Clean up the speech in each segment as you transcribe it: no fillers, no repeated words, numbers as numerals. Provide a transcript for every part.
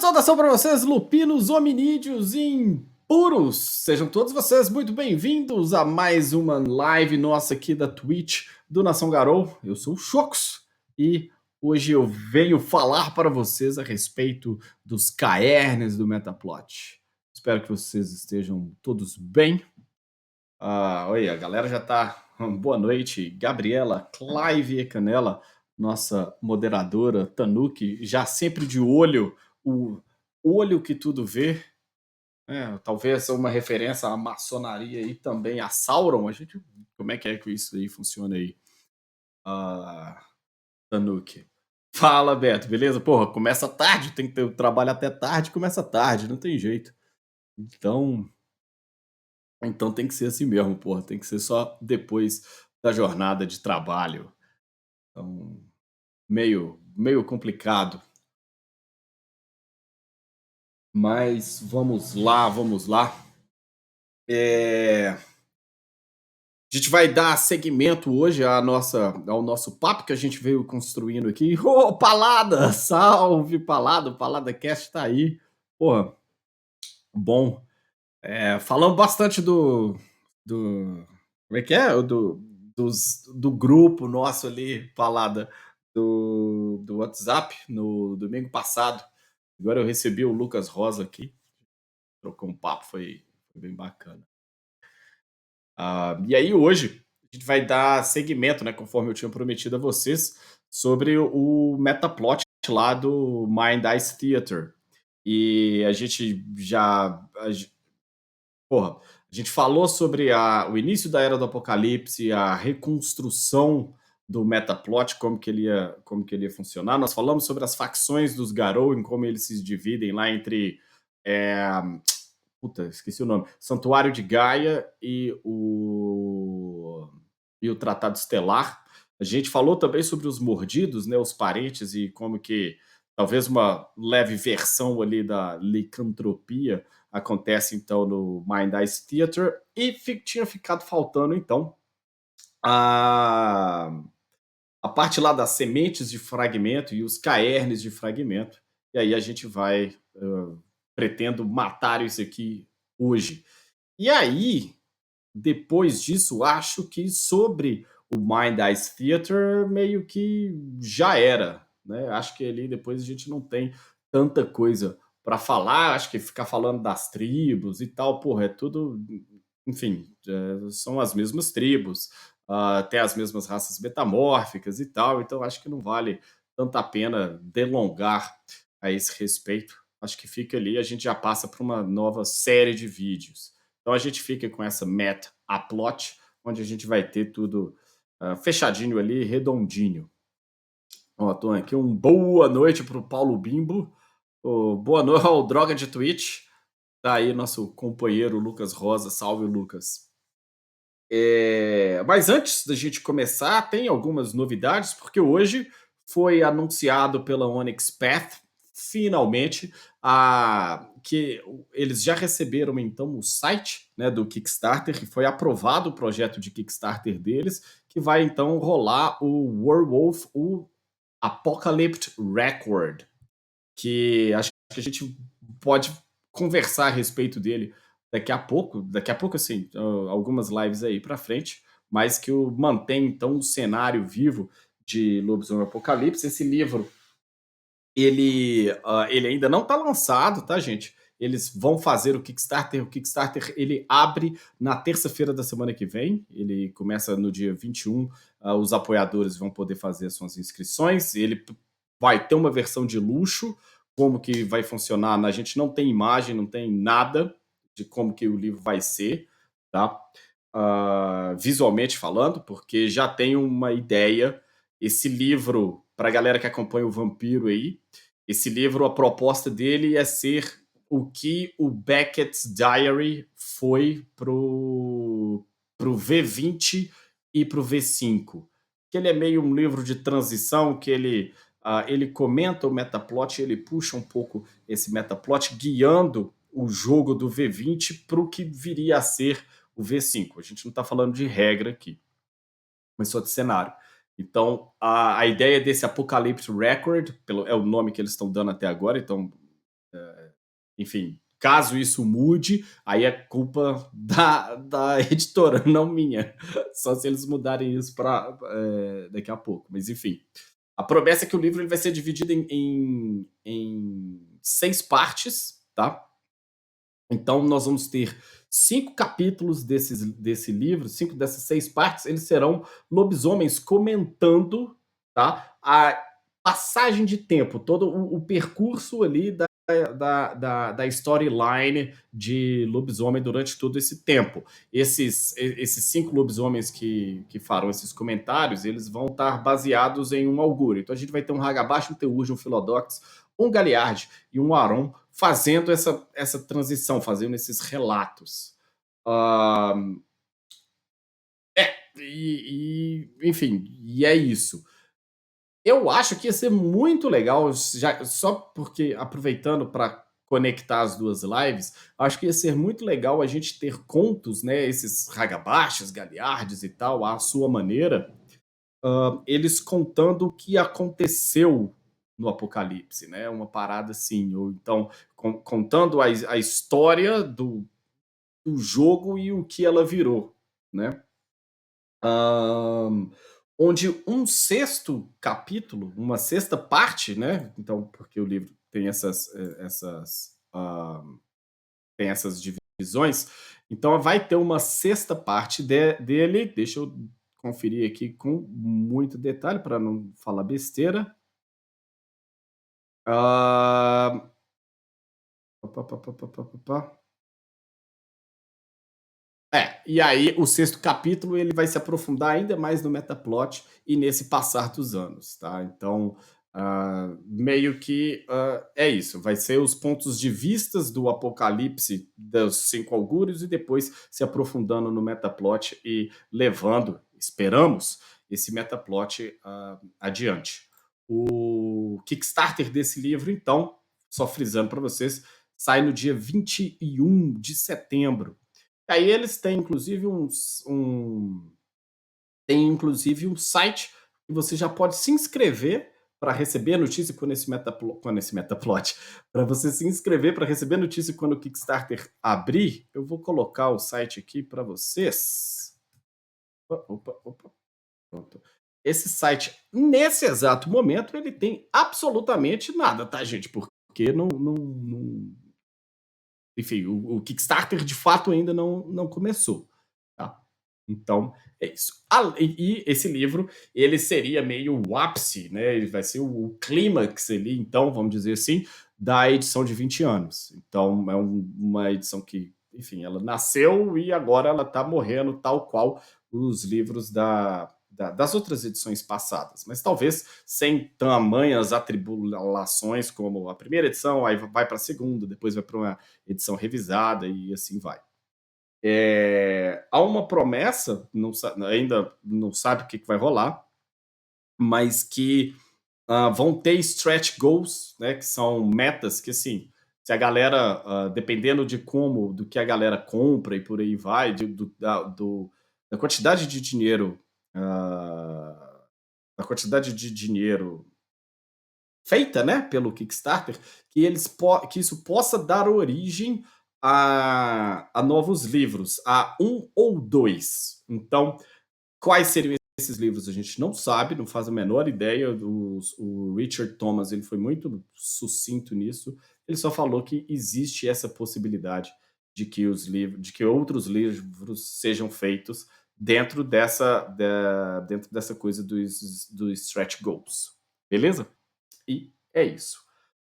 Saudação para vocês, lupinos, hominídeos e impuros! Sejam todos vocês muito bem-vindos a mais uma live nossa aqui da Twitch do Nação Garou. Eu sou o Chocos e hoje eu venho falar para vocês a respeito dos caernes do Metaplot. Espero que vocês estejam todos bem. Oi, a galera já tá. Boa noite, Gabriela, Clive e Canela, nossa moderadora, Tanuki, já sempre de olho, o olho que tudo vê. Talvez uma referência à maçonaria e também a Sauron. Como é que isso aí funciona aí? Ah, Tanuki. Fala, Beto, beleza? Porra, começa tarde, tem que ter o trabalho até tarde, começa tarde, não tem jeito. Então tem que ser assim mesmo, porra. Tem que ser só depois da jornada de trabalho. Então, meio complicado. Mas vamos lá, vamos lá. A gente vai dar seguimento hoje ao nosso papo que a gente veio construindo aqui. Ô, Palada! Salve, Palada! O Palada Cast tá aí. Porra, bom. Falamos bastante do. Como é que é? Do grupo nosso ali, Palada, do WhatsApp, no domingo passado. Agora eu recebi o Lucas Rosa aqui, trocou um papo, foi bem bacana. E aí hoje a gente vai dar seguimento, né, conforme eu tinha prometido a vocês, sobre o Metaplot lá do Mind Ice Theater. E a gente já. Porra, a gente falou sobre o início da Era do Apocalipse, a reconstrução do Metaplot, como que ele ia funcionar. Nós falamos sobre as facções dos Garou, em como eles se dividem lá entre. É, esqueci o nome. Santuário de Gaia e o Tratado Estelar. A gente falou também sobre os mordidos, né, os parentes, e como que talvez uma leve versão ali da licantropia acontece então no Mind Ice Theater, e tinha ficado faltando então a, a parte lá das sementes de fragmento e os caernes de fragmento, e aí a gente vai, pretendo matar isso aqui hoje. E aí, depois disso, acho que sobre o Mind Ice Theater meio que já era, né? Acho que ali depois a gente não tem tanta coisa para falar. Acho que ficar falando das tribos e tal, porra, é tudo, enfim, são as mesmas tribos, tem as mesmas raças metamórficas e tal, então acho que não vale tanta pena delongar a esse respeito. Acho que fica ali, a gente já passa para uma nova série de vídeos. Então a gente fica com essa meta, a plot, onde a gente vai ter tudo fechadinho ali, redondinho. Ó, tô aqui boa noite para o Paulo Bimbo. Boa noite ao Droga de Twitch. Tá aí nosso companheiro Lucas Rosa. Salve, Lucas. Mas antes da gente começar, tem algumas novidades, porque hoje foi anunciado pela Onyx Path, finalmente, que eles já receberam então o site, né, do Kickstarter, que foi aprovado o projeto de Kickstarter deles, que vai então rolar o Werewolf, o Apocalypse Record, que acho que a gente pode conversar a respeito dele daqui a pouco assim, algumas lives aí para frente, mas que mantém então um cenário vivo de Lobisomem Apocalipse. Esse livro, ele ainda não está lançado, tá, gente? Eles vão fazer o Kickstarter ele abre na terça-feira da semana que vem, ele começa no dia 21, os apoiadores vão poder fazer as suas inscrições, ele vai ter uma versão de luxo. Como que vai funcionar? A gente não tem imagem, não tem nada de como que o livro vai ser, tá? Visualmente falando, porque já tem uma ideia. Esse livro, para a galera que acompanha o Vampiro aí, esse livro, a proposta dele é ser o que o Beckett's Diary foi pro V20 e pro V5. Que ele é meio um livro de transição, que ele comenta o metaplot, ele puxa um pouco esse metaplot, guiando o jogo do V20 para o que viria a ser o V5. A gente não está falando de regra aqui, mas só de cenário. Então, a ideia desse Apocalypse Record, é o nome que eles estão dando até agora, então Enfim, caso isso mude, aí é culpa da editora, não minha. Só se eles mudarem isso para daqui a pouco. Mas enfim, a promessa é que o livro ele vai ser dividido em 6 partes, tá? Então, nós vamos ter 5 capítulos desse livro, 5 dessas 6 partes, eles serão lobisomens comentando, tá? A passagem de tempo, todo o percurso ali da storyline de lobisomem durante todo esse tempo. Esses 5 lobisomens que farão esses comentários, eles vão estar baseados em um augúrio. Então a gente vai ter um Hagabash, um Teuj, um Philodox, um Galiard e um Aron fazendo essa transição, fazendo esses relatos. Ah, enfim, e é isso. Eu acho que ia ser muito legal, já, só porque, aproveitando para conectar as duas lives, acho que ia ser muito legal a gente ter contos, né? Esses Hagabashs, Galiardes e tal, à sua maneira, eles contando o que aconteceu no Apocalipse, né? Uma parada assim, ou então contando a história do jogo e o que ela virou, né? Ahn, onde um sexto capítulo, uma sexta parte, né? Então, porque o livro tem tem essas divisões, então vai ter uma sexta parte dele. Deixa eu conferir aqui com muito detalhe para não falar besteira. Ah, pá, pá, pá, pá, pá, pá, pá. E aí o sexto capítulo ele vai se aprofundar ainda mais no metaplot e nesse passar dos anos, tá? Então, meio que é isso. Vai ser os pontos de vistas do apocalipse dos 5 augúrios e depois se aprofundando no metaplot e levando, esperamos, esse metaplot adiante. O Kickstarter desse livro, então, só frisando para vocês, sai no dia 21 de setembro. Aí eles têm inclusive um site que você já pode se inscrever para receber a notícia quando esse metaplot, para você se inscrever para receber a notícia quando o Kickstarter abrir. Eu vou colocar o site aqui para vocês. Opa, opa, pronto. Esse site, nesse exato momento, ele tem absolutamente nada, tá, gente? Porque enfim, o Kickstarter de fato ainda não começou, tá? Então, é isso. E esse livro, ele seria meio o ápice, né? Ele vai ser o clímax ali, então, vamos dizer assim, da edição de 20 anos. Então, é uma edição que, enfim, ela nasceu e agora ela está morrendo, tal qual os livros das outras edições passadas, mas talvez sem tamanhas atribulações como a primeira edição, aí vai para a segunda, depois vai para uma edição revisada e assim vai. Há uma promessa, ainda não sabe o que vai rolar, mas que vão ter stretch goals, né, que são metas que, assim, se a galera, dependendo do que a galera compra e por aí vai, da quantidade de dinheiro, da quantidade de dinheiro feita, né, pelo Kickstarter, que isso possa dar origem a novos livros, a um ou dois. Então, quais seriam esses livros? A gente não sabe, não faz a menor ideia. O Richard Thomas ele foi muito sucinto nisso. Ele só falou que existe essa possibilidade de que outros livros sejam feitos dentro dessa coisa dos stretch goals. Beleza? E é isso.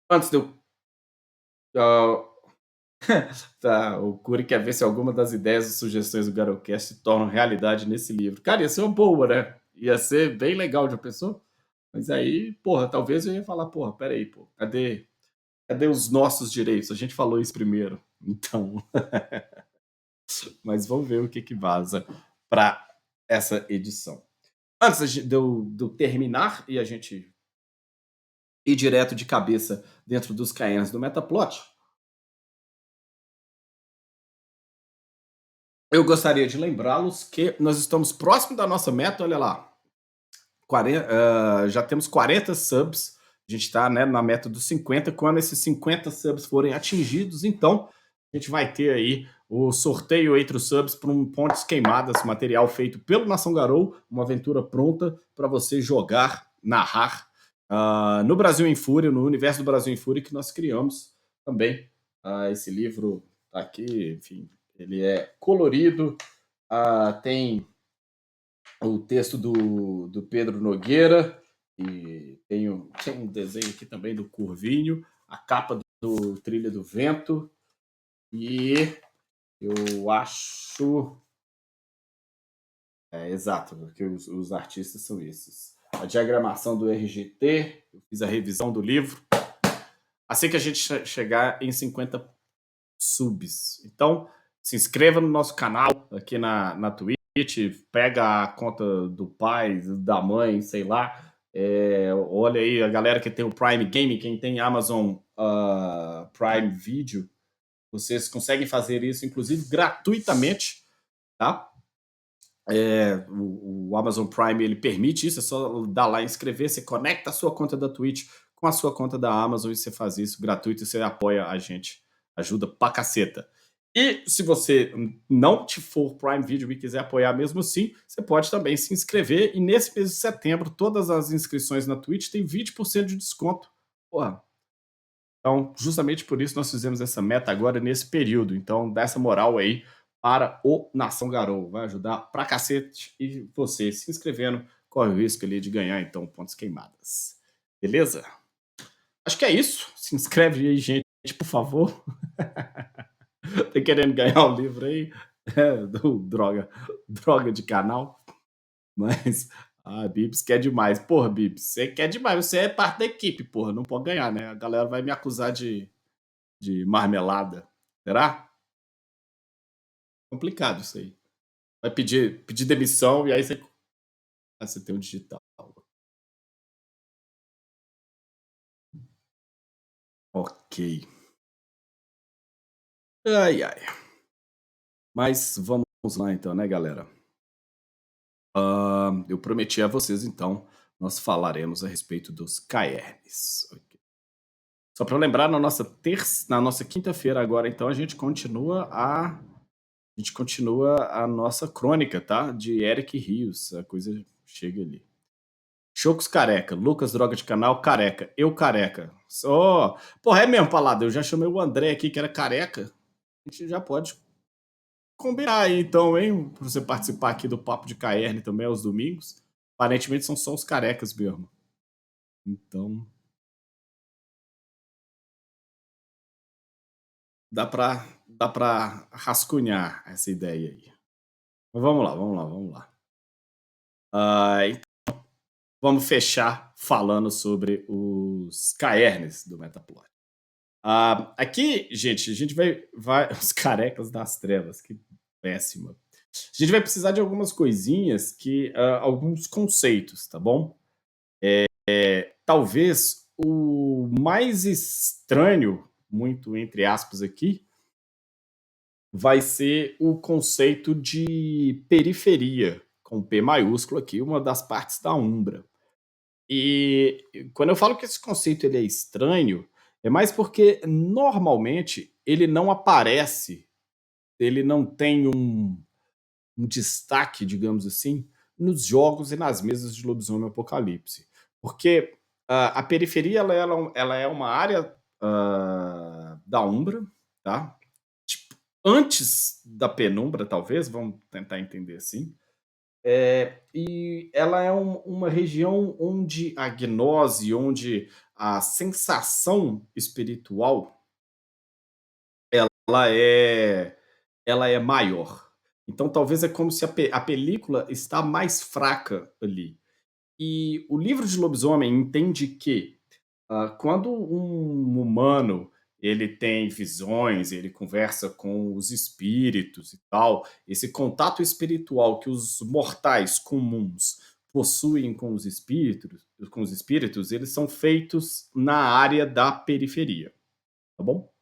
Antes de eu. ah, tá, o Curi quer ver se alguma das ideias e sugestões do Garocast se tornam realidade nesse livro. Cara, ia ser uma boa, né? Ia ser bem legal, já pensou? Mas aí, porra, talvez eu ia falar, porra, peraí, pô, cadê os nossos direitos? A gente falou isso primeiro. Então, mas vamos ver o que vaza para essa edição. Antes de eu terminar e a gente ir direto de cabeça dentro dos cairns do Metaplot, eu gostaria de lembrá-los que nós estamos próximo da nossa meta, olha lá. Já temos 40 subs A gente está, né, na meta dos 50. Quando esses 50 subs forem atingidos, então a gente vai ter aí o sorteio entre os subs para um Pontes Queimadas, material feito pelo Nação Garou, uma aventura pronta para você jogar, narrar no Brasil em Fúria, no universo do Brasil em Fúria que nós criamos também. Esse livro tá aqui, enfim, ele é colorido, tem o texto do Pedro Nogueira, e tem um desenho aqui também do Curvinho, a capa do Trilha do Vento, e eu acho. Exato, porque os artistas são esses. A diagramação do RGT, eu fiz a revisão do livro. Assim que a gente chegar em 50 subs. Então, se inscreva no nosso canal aqui na Twitch, pega a conta do pai, da mãe, sei lá. Olha aí a galera que tem o Prime Game, quem tem Amazon Prime Video, vocês conseguem fazer isso, inclusive gratuitamente, tá? O Amazon Prime ele permite isso, é só dar lá e inscrever, você conecta a sua conta da Twitch com a sua conta da Amazon e você faz isso gratuito e você apoia a gente, ajuda pra caceta. E se você não te for Prime Video e quiser apoiar mesmo assim, você pode também se inscrever e nesse mês de setembro todas as inscrições na Twitch têm 20% de desconto. Porra. Então, justamente por isso nós fizemos essa meta agora nesse período. Então, dá essa moral aí para o Nação Garou. Vai ajudar pra cacete. E você se inscrevendo, corre o risco ali de ganhar, então, pontos queimadas. Beleza? Acho que é isso. Se inscreve aí, gente, por favor. Tá querendo ganhar o livro aí? Do droga de canal. Mas, Bibs quer demais. Porra, Bibs, você quer demais. Você é parte da equipe, porra. Não pode ganhar, né? A galera vai me acusar de marmelada. Será? Complicado isso aí. Vai pedir demissão e aí você tem o digital. Ok. Ai, ai. Mas vamos lá então, né, galera? Eu prometi a vocês, então, nós falaremos a respeito dos caernes. Ok. Só para lembrar, na nossa quinta-feira agora, então, a gente continua a nossa crônica, tá? De Eric Rios. A coisa chega ali. Chocos careca, Lucas droga de canal careca, eu careca. Só. Porra, é mesmo, Palado. Eu já chamei o André aqui que era careca. A gente já pode combinar aí, então, hein? Pra você participar aqui do Papo de Caerne também aos domingos. Aparentemente são só os carecas mesmo. Então, dá pra rascunhar essa ideia aí. Mas vamos lá, vamos lá, vamos lá. Então, vamos fechar falando sobre os caernes do Metaplot. Aqui, gente, a gente vai. Os carecas das trevas, que péssima. A gente vai precisar de algumas coisinhas alguns conceitos, tá bom? Talvez o mais estranho, muito entre aspas aqui, vai ser o conceito de periferia, com P maiúsculo aqui, uma das partes da Umbra. E quando eu falo que esse conceito ele é estranho, é mais porque normalmente ele não aparece, ele não tem um destaque, digamos assim, nos jogos e nas mesas de Lobisomem Apocalipse. Porque a periferia ela é uma área da Umbra, tá? Tipo, antes da penumbra, talvez, vamos tentar entender assim. E ela é uma região onde a gnose, onde a sensação espiritual ela é, ela é maior. Então, talvez é como se a película está mais fraca ali. E o livro de lobisomem entende que quando um humano ele tem visões, ele conversa com os espíritos e tal, esse contato espiritual que os mortais comuns possuem com os espíritos, eles são feitos na área da periferia, tá bom?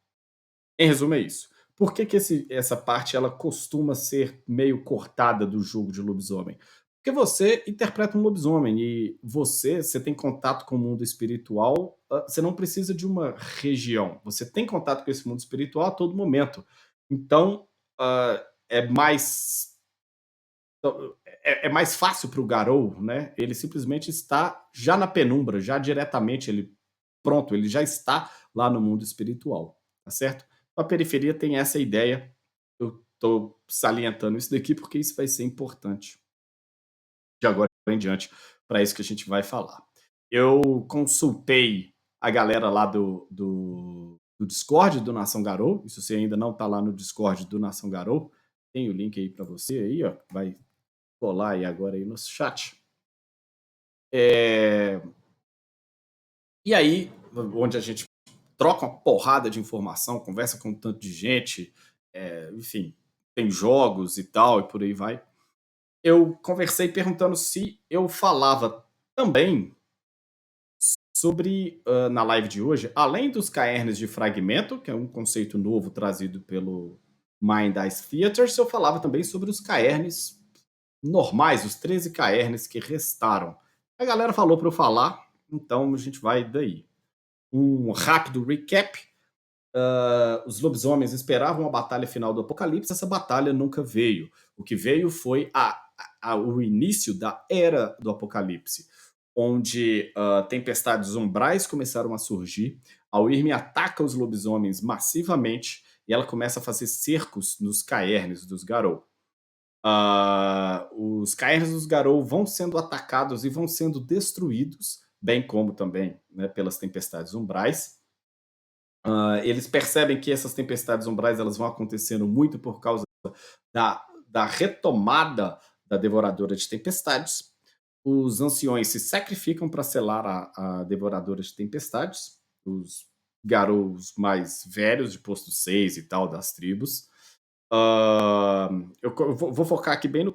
Em resumo é isso. Por que essa parte ela costuma ser meio cortada do jogo de lobisomem? Porque você interpreta um lobisomem e você tem contato com o mundo espiritual, você não precisa de uma região, você tem contato com esse mundo espiritual a todo momento. Então, é mais é mais fácil para o Garou, né, ele simplesmente está já na penumbra, já diretamente ele pronto, ele já está lá no mundo espiritual, tá certo? A periferia tem essa ideia, eu estou salientando isso daqui, porque isso vai ser importante de agora em diante, para isso que a gente vai falar. Eu consultei a galera lá do Discord do Nação Garou, e se você ainda não está lá no Discord do Nação Garou, tem o link aí para você aí, ó, vai colar aí agora aí no chat. É, e aí, onde a gente troca uma porrada de informação, conversa com um tanto de gente, enfim, tem jogos e tal, e por aí vai. Eu conversei perguntando se eu falava também sobre, na live de hoje, além dos caernes de fragmento, que é um conceito novo trazido pelo Mind Ice Theatres, eu falava também sobre os caernes normais, os 13 caernes que restaram. A galera falou para eu falar, então a gente vai daí. Um rápido recap. Os lobisomens esperavam a batalha final do Apocalipse, essa batalha nunca veio. O que veio foi o início da Era do Apocalipse, onde tempestades umbrais começaram a surgir. A Wyrm ataca os lobisomens massivamente e ela começa a fazer cercos nos caernes dos Garou. Os caernes dos Garou vão sendo atacados e vão sendo destruídos, bem como também, né, pelas tempestades umbrais. Eles percebem que essas tempestades umbrais elas vão acontecendo muito por causa da retomada da Devoradora de Tempestades. Os anciões se sacrificam para selar a Devoradora de Tempestades, os garous mais velhos, de posto 6 e tal, das tribos. Eu vou focar aqui bem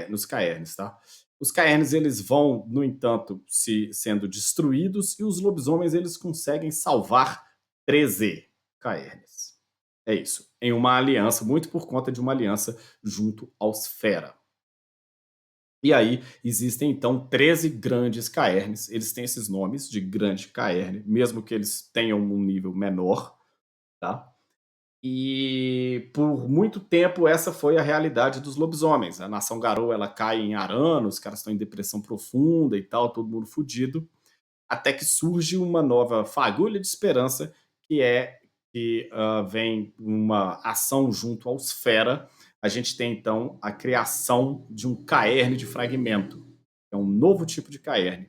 nos caernes, tá? Os caernes eles vão, no entanto, se sendo destruídos e os lobisomens eles conseguem salvar 13 caernes. É isso. Em uma aliança, muito por conta de uma aliança junto aos Fera. E aí existem então 13 grandes caernes. Eles têm esses nomes de grande caerne, mesmo que eles tenham um nível menor, tá? E por muito tempo essa foi a realidade dos lobisomens. A nação Garou ela cai em Arano, os caras estão em depressão profunda e tal, todo mundo fudido, até que surge uma nova fagulha de esperança, que é que vem uma ação junto aos Fera. A gente tem então a criação de um caerne de fragmento. É um novo tipo de caerne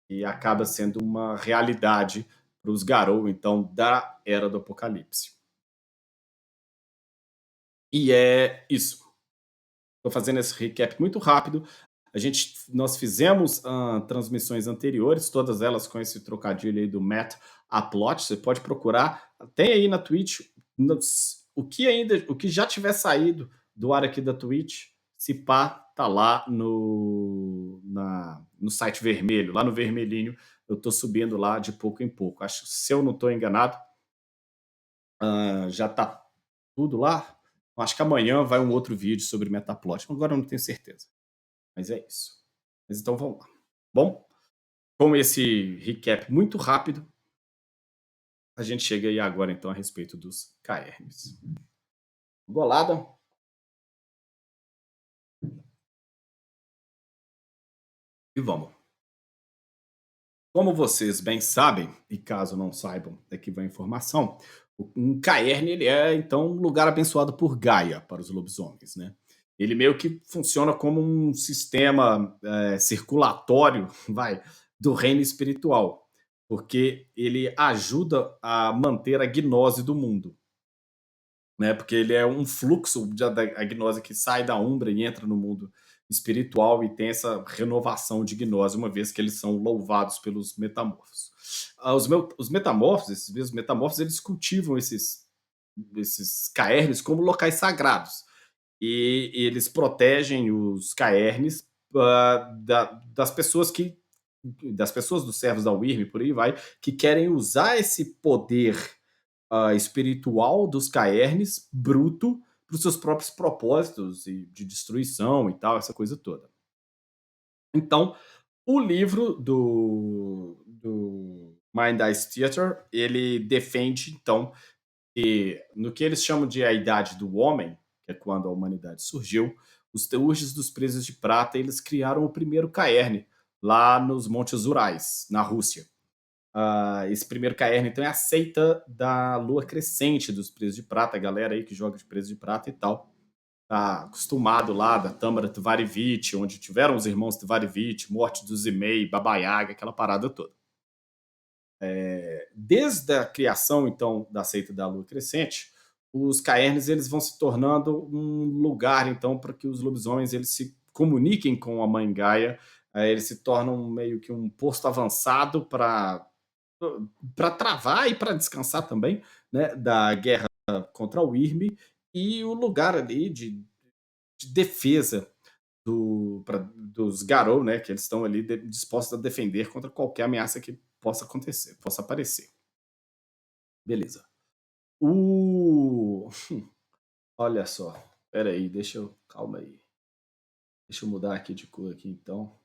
e acaba sendo uma realidade para os Garou, então, da Era do Apocalipse. E é isso. Estou fazendo esse recap muito rápido. Nós fizemos transmissões anteriores, todas elas com esse trocadilho aí do Matt Aplot. Você pode procurar, tem aí na Twitch. O que já tiver saído do ar aqui da Twitch, se pá, tá lá no site vermelho, lá no vermelhinho. Eu estou subindo lá de pouco em pouco. Acho, se eu não estou enganado, já tá tudo lá. Acho que amanhã vai um outro vídeo sobre Metaplot. Agora eu não tenho certeza. Mas é isso. Mas então vamos lá. Bom, com esse recap muito rápido, a gente chega aí agora então a respeito dos KRs. Golada. E vamos. Como vocês bem sabem, e caso não saibam, aqui vai a informação, um caerne ele é então um lugar abençoado por Gaia para os lobisomens, né? Ele meio que funciona como um sistema circulatório, vai, do reino espiritual, porque ele ajuda a manter a gnose do mundo, né? Porque ele é um fluxo da a gnose que sai da Umbra e entra no mundo espiritual e tem essa renovação de gnose, uma vez que eles são louvados pelos metamorfos. Os metamorfos, esses mesmos metamorfos, eles cultivam esses caernes como locais sagrados. E eles protegem os caernes das pessoas das pessoas dos servos da Wyrm, por aí vai, que querem usar esse poder espiritual dos caernes bruto para os seus próprios propósitos e de destruição e tal, essa coisa toda. Então, o livro do Mind Ice Theater, ele defende, então, que no que eles chamam de a Idade do Homem, que é quando a humanidade surgiu, os teurges dos Presos de Prata, eles criaram o primeiro caerne lá nos Montes Urais, na Rússia. Esse primeiro caerne, então, é a seita da lua crescente dos Presos de Prata, a galera aí que joga de Presos de Prata e tal. Tá acostumado lá da Tâmara Tvarivite, onde tiveram os irmãos Tvarivite, morte dos Imei, Baba Yaga, aquela parada toda. Desde a criação, então, da seita da Lua Crescente, os caernes eles vão se tornando um lugar, então, para que os lobisomens eles se comuniquem com a Mãe Gaia. Eles se tornam meio que um posto avançado para travar e para descansar também, né, da guerra contra o Irme, e o lugar ali de defesa dos Garou, né, que eles estão ali dispostos a defender contra qualquer ameaça que possa acontecer, possa aparecer. Beleza. O Olha só, espera aí, calma aí. Deixa eu mudar aqui de cor aqui então.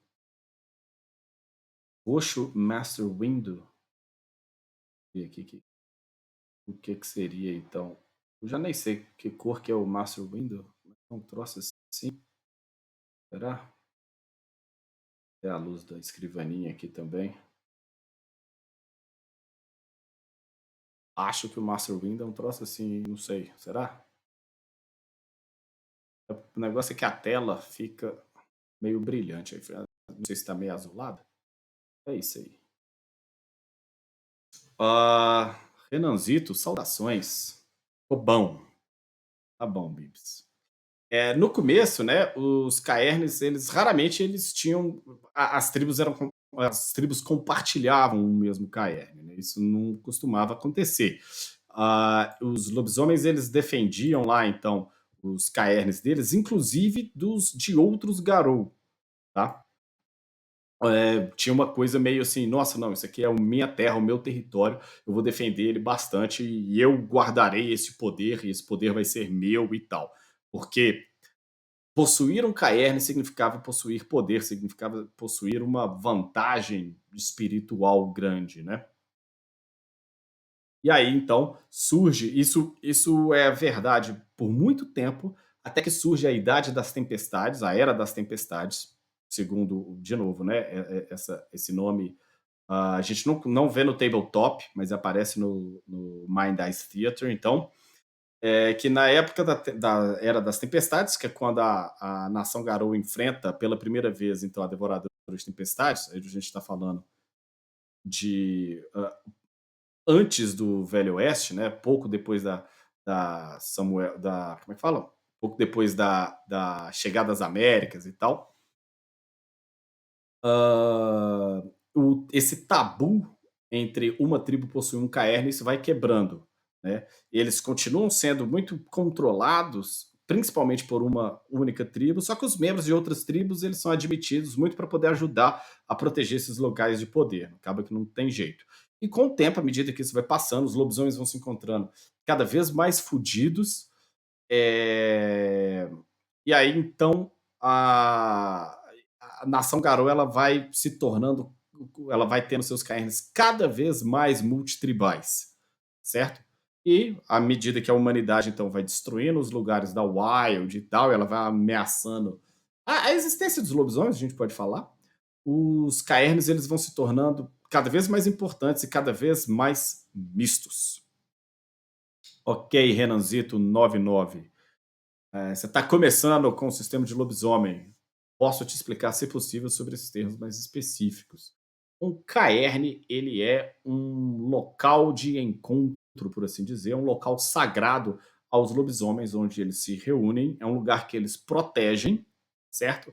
Roxo Master Window. E aqui o que que seria então? Eu já nem sei que cor que é o Master Window. É um troço assim, será? É a luz da escrivaninha aqui também. Acho que o Master Window é um troço assim, não sei, será? O negócio é que a tela fica meio brilhante aí. Não sei se está meio azulada. É isso aí. Ah, Renanzito, saudações. Tô bom. Tá bom, Bibs. No começo, né, os Caernes, eles raramente eles tinham as tribos compartilhavam o mesmo Caerne, né? Isso não costumava acontecer. Os lobisomens eles defendiam lá então os Caernes deles, inclusive dos de outros Garou, tá? Tinha uma coisa meio assim, nossa, não, isso aqui é a minha terra, o meu território, eu vou defender ele bastante e eu guardarei esse poder, e esse poder vai ser meu e tal. Porque possuir um caerne significava possuir poder, significava possuir uma vantagem espiritual grande, né? E aí, então, surge isso é verdade por muito tempo, até que surge a Idade das Tempestades, a Era das Tempestades, segundo, de novo, né, esse nome, a gente não vê no tabletop, mas aparece no Mind Ice Theater, então, que na época da Era das Tempestades, que é quando a nação Garou enfrenta pela primeira vez, então, a Devoradora de Tempestades, aí a gente está falando de antes do Velho Oeste, né? Pouco depois da Samuel, da como é que fala? Pouco depois da chegada das Américas e tal. Ah, esse tabu entre uma tribo possuir um caerne, isso vai quebrando, né? Eles continuam sendo muito controlados, principalmente por uma única tribo, só que os membros de outras tribos eles são admitidos muito para poder ajudar a proteger esses locais de poder. Acaba que não tem jeito. E com o tempo, à medida que isso vai passando, os lobisomens vão se encontrando cada vez mais fodidos. é, E aí, então, a, a nação Garou ela vai se tornando, ela vai tendo seus caernes cada vez mais multitribais, certo? E à medida que a humanidade então vai destruindo os lugares da Wild e tal, ela vai ameaçando a existência dos lobisomens, a gente pode falar. Os caernes eles vão se tornando cada vez mais importantes e cada vez mais mistos. Ok, Renanzito 99. Você está começando com o sistema de lobisomem. Posso te explicar, se possível, sobre esses termos mais específicos. Um caerne, ele é um local de encontro, por assim dizer, um local sagrado aos lobisomens, onde eles se reúnem. É um lugar que eles protegem, certo?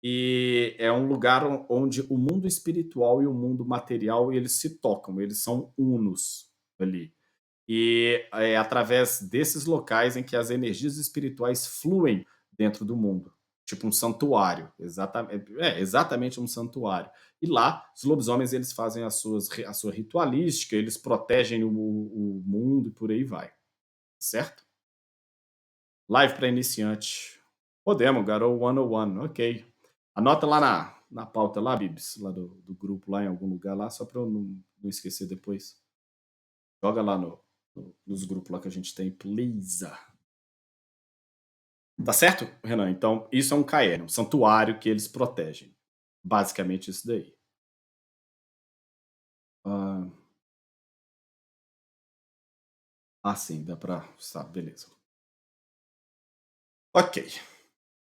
E é um lugar onde o mundo espiritual e o mundo material eles se tocam, eles são unos ali. E é através desses locais em que as energias espirituais fluem dentro do mundo. Tipo um santuário, exatamente um santuário. E lá, os lobisomens eles fazem a sua ritualística, eles protegem o mundo e por aí vai. Certo? Live para iniciante. Podemos, Garou 101, ok. Anota lá na pauta lá, Bibs, lá do grupo, lá em algum lugar lá, só para eu não esquecer depois. Joga lá nos grupos lá que a gente tem, please. Tá certo, Renan? Então, isso é um caerne, um santuário que eles protegem. Basicamente isso daí. Ah, sim, dá pra. Tá, beleza. Ok.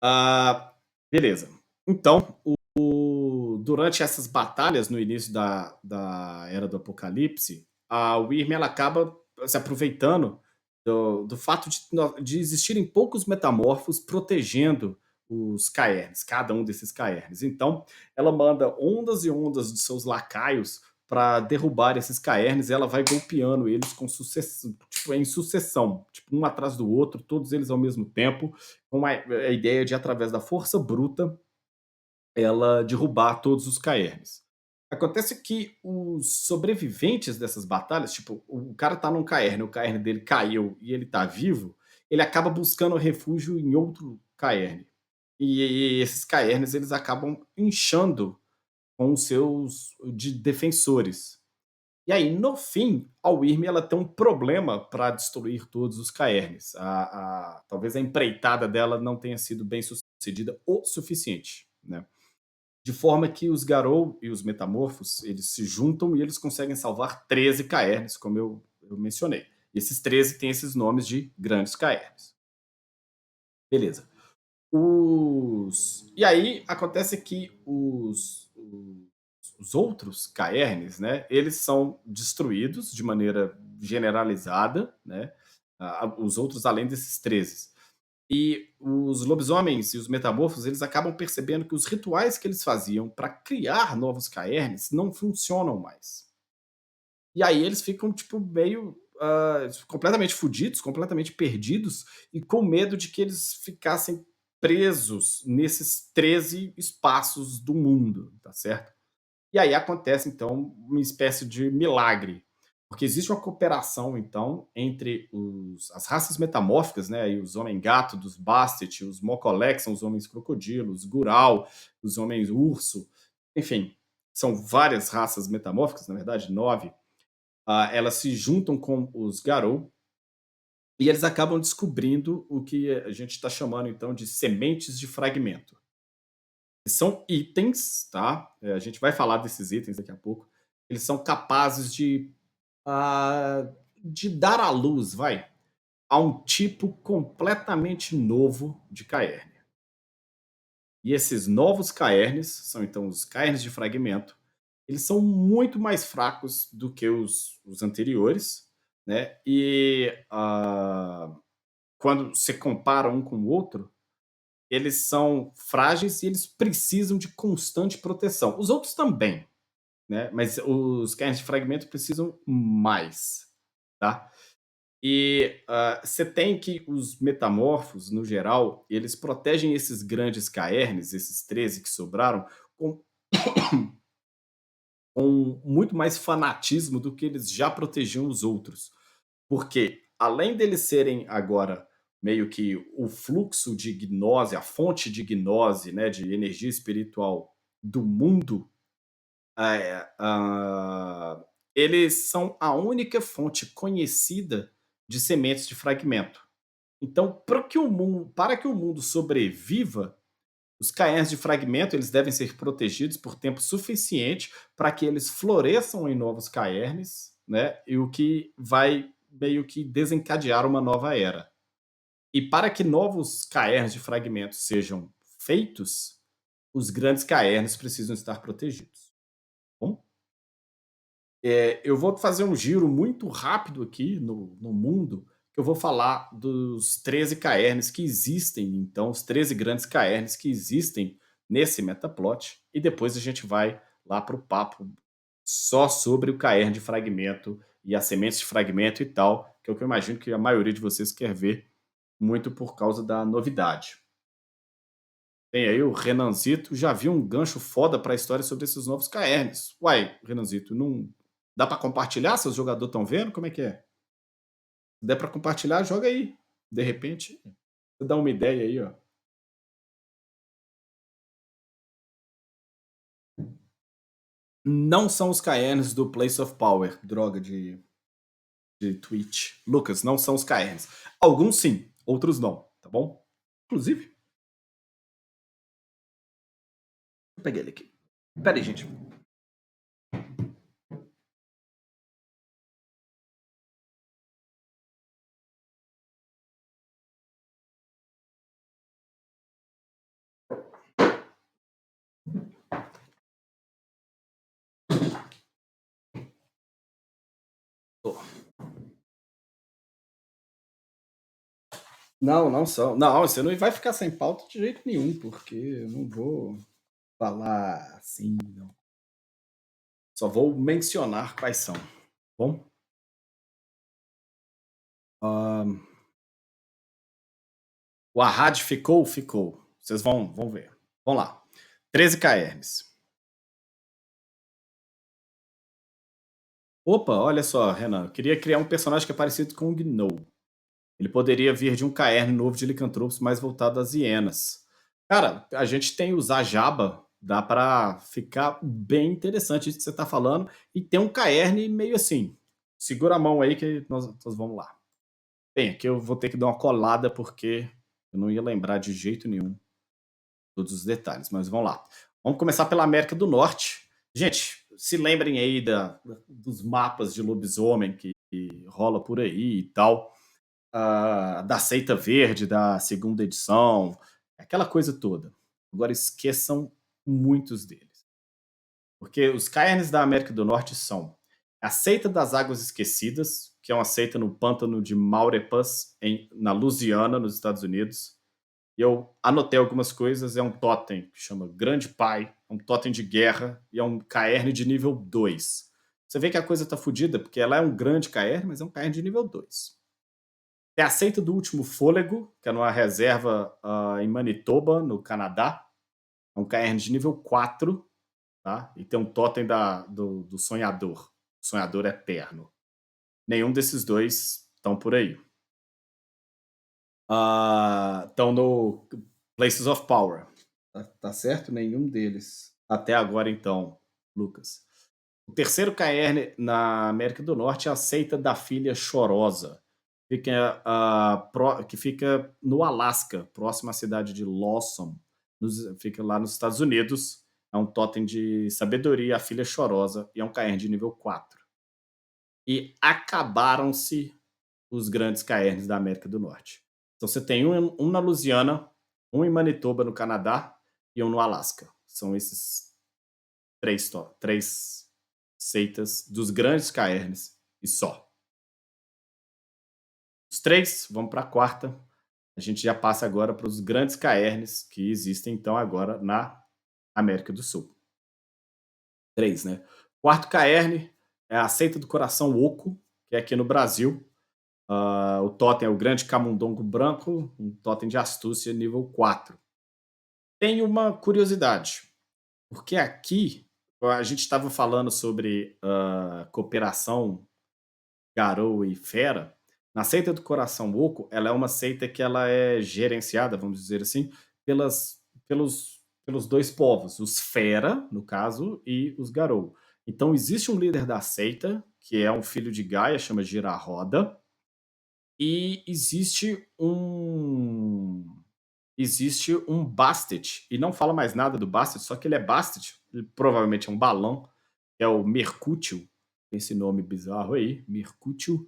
Ah, beleza. Então, durante essas batalhas no início da Era do Apocalipse, a Wyrm ela acaba se aproveitando do fato de existirem poucos metamorfos protegendo os Caernes, cada um desses Caernes. Então, ela manda ondas e ondas de seus lacaios para derrubar esses Caernes, e ela vai golpeando eles com sucessão, tipo, em sucessão, tipo, um atrás do outro, todos eles ao mesmo tempo, com a ideia de, através da força bruta, ela derrubar todos os Caernes. Acontece que os sobreviventes dessas batalhas, tipo, o cara tá num Caerne, o Caerne dele caiu e ele tá vivo, ele acaba buscando refúgio em outro Caerne. E esses Caernes, eles acabam inchando com os seus defensores. E aí, no fim, a Wyrm ela tem um problema para destruir todos os Caernes. Talvez a empreitada dela não tenha sido bem sucedida o suficiente, né? De forma que os Garou e os Metamorfos, eles se juntam e eles conseguem salvar 13 Caernes, como eu mencionei. E esses 13 têm esses nomes de grandes Caernes. Beleza. E aí acontece que os outros Caernes, né, eles são destruídos de maneira generalizada, né, os outros além desses 13. E os lobisomens e os metamorfos, eles acabam percebendo que os rituais que eles faziam para criar novos Caernes não funcionam mais. E aí eles ficam, tipo, meio completamente fudidos, completamente perdidos e com medo de que eles ficassem presos nesses 13 espaços do mundo, tá certo? E aí acontece, então, uma espécie de milagre, porque existe uma cooperação, então, entre as raças metamórficas, né? E os homem-gato, dos Bastet, os Mokolek, são os homens crocodilo, os Gural, os homens urso, enfim, são várias raças metamórficas, na verdade, 9. Elas se juntam com os Garou e eles acabam descobrindo o que a gente está chamando, então, de sementes de fragmento. São itens, tá? A gente vai falar desses itens daqui a pouco. Eles são capazes de dar à luz, vai, a um tipo completamente novo de caerne. E esses novos caernes, são então os caernes de fragmento, eles são muito mais fracos do que os anteriores, né? E quando você compara um com o outro, eles são frágeis e eles precisam de constante proteção. Os outros também, né? Mas os cairns de fragmento precisam mais, tá? E você tem que os metamorfos, no geral, eles protegem esses grandes caernes, esses 13 que sobraram, com, com muito mais fanatismo do que eles já protegiam os outros. Porque, além deles serem agora meio que o fluxo de gnose, a fonte de gnose, né, de energia espiritual do mundo, eles são a única fonte conhecida de sementes de fragmento. Então, para que o mundo sobreviva, os caerns de fragmento eles devem ser protegidos por tempo suficiente para que eles floresçam em novos caernes, né? E o que vai meio que desencadear uma nova era. E para que novos caerns de fragmento sejam feitos, os grandes caerns precisam estar protegidos. Bom? Eu vou fazer um giro muito rápido aqui no mundo, que eu vou falar dos 13 caernes que existem, então, os 13 grandes caernes que existem nesse metaplot, e depois a gente vai lá para o papo só sobre o caerne de fragmento e as sementes de fragmento e tal, que é o que eu imagino que a maioria de vocês quer ver, muito por causa da novidade. Tem aí o Renanzito, já viu um gancho foda para a história sobre esses novos caernes. Uai, Renanzito, não dá para compartilhar? Seus jogadores estão vendo? Como é que é? Se der para compartilhar, joga aí. De repente, você dá uma ideia aí, ó. Não são os Caerns do Place of Power, droga de Twitch. Lucas, não são os Caerns. Alguns sim, outros não, tá bom? Inclusive, eu peguei ele aqui. Pera aí, gente. Tô. Não, não são. Não, você não vai ficar sem pauta de jeito nenhum, porque eu não vou falar assim, não. Só vou mencionar quais são, tá bom? Ahn, o Arrad ficou? Ficou. Vocês vão ver. Vamos lá. 13 Caerns. Opa, olha só, Renan. Eu queria criar um personagem que é parecido com o Gnou. Ele poderia vir de um caerne novo de licantropos mais voltado às hienas. Cara, a gente tem o Zajaba, dá pra ficar bem interessante isso que você tá falando. E tem um caerne meio assim. Segura a mão aí que nós vamos lá. Bem, aqui eu vou ter que dar uma colada porque eu não ia lembrar de jeito nenhum todos os detalhes, mas vamos lá. Vamos começar pela América do Norte. Gente, se lembrem aí dos mapas de lobisomem que rola por aí e tal, da Seita Verde, da segunda edição, aquela coisa toda. Agora esqueçam muitos deles. Porque os caernes da América do Norte são a Seita das Águas Esquecidas, que é uma seita no pântano de Maurepas, na Louisiana, nos Estados Unidos. E eu anotei algumas coisas. É um totem que chama Grande Pai, é um totem de guerra e é um caerne de nível 2. Você vê que a coisa tá fodida, porque ela é um grande caerne, mas é um caerne de nível 2. É a seita do Último Fôlego, que é numa reserva em Manitoba, no Canadá. É um caerne de nível 4, tá? E tem um totem do Sonhador, Sonhador Eterno. Nenhum desses dois estão por aí. Estão no Places of Power. Tá certo? Nenhum deles. Até agora, então, Lucas. O terceiro caerne na América do Norte é a seita da Filha Chorosa, que fica no Alasca, próximo à cidade de Lawson, fica lá nos Estados Unidos. É um totem de sabedoria, a Filha Chorosa, e é um caerne de nível 4. E acabaram-se os grandes caernes da América do Norte. Então você tem um na Louisiana, um em Manitoba, no Canadá, e um no Alasca. São esses três seitas dos grandes caernes e só. Os três, vamos para a quarta. A gente já passa agora para os grandes caernes que existem, então, agora na América do Sul. Três, né? Quarto caerne é a seita do coração oco, que é aqui no Brasil. O totem é o grande camundongo branco, um totem de astúcia nível 4. Tem uma curiosidade, porque aqui a gente estava falando sobre cooperação Garou e Fera. Na seita do Coração Oco, ela é uma seita que ela é gerenciada, vamos dizer assim, pelos dois povos, os Fera, no caso, e os Garou. Então existe um líder da seita, que é um filho de Gaia, chama Giraroda, e existe um Bastet, e não fala mais nada do Bastet, só que ele é Bastet, ele provavelmente é um balão, é o Mercútil, esse nome bizarro aí, Mercútil,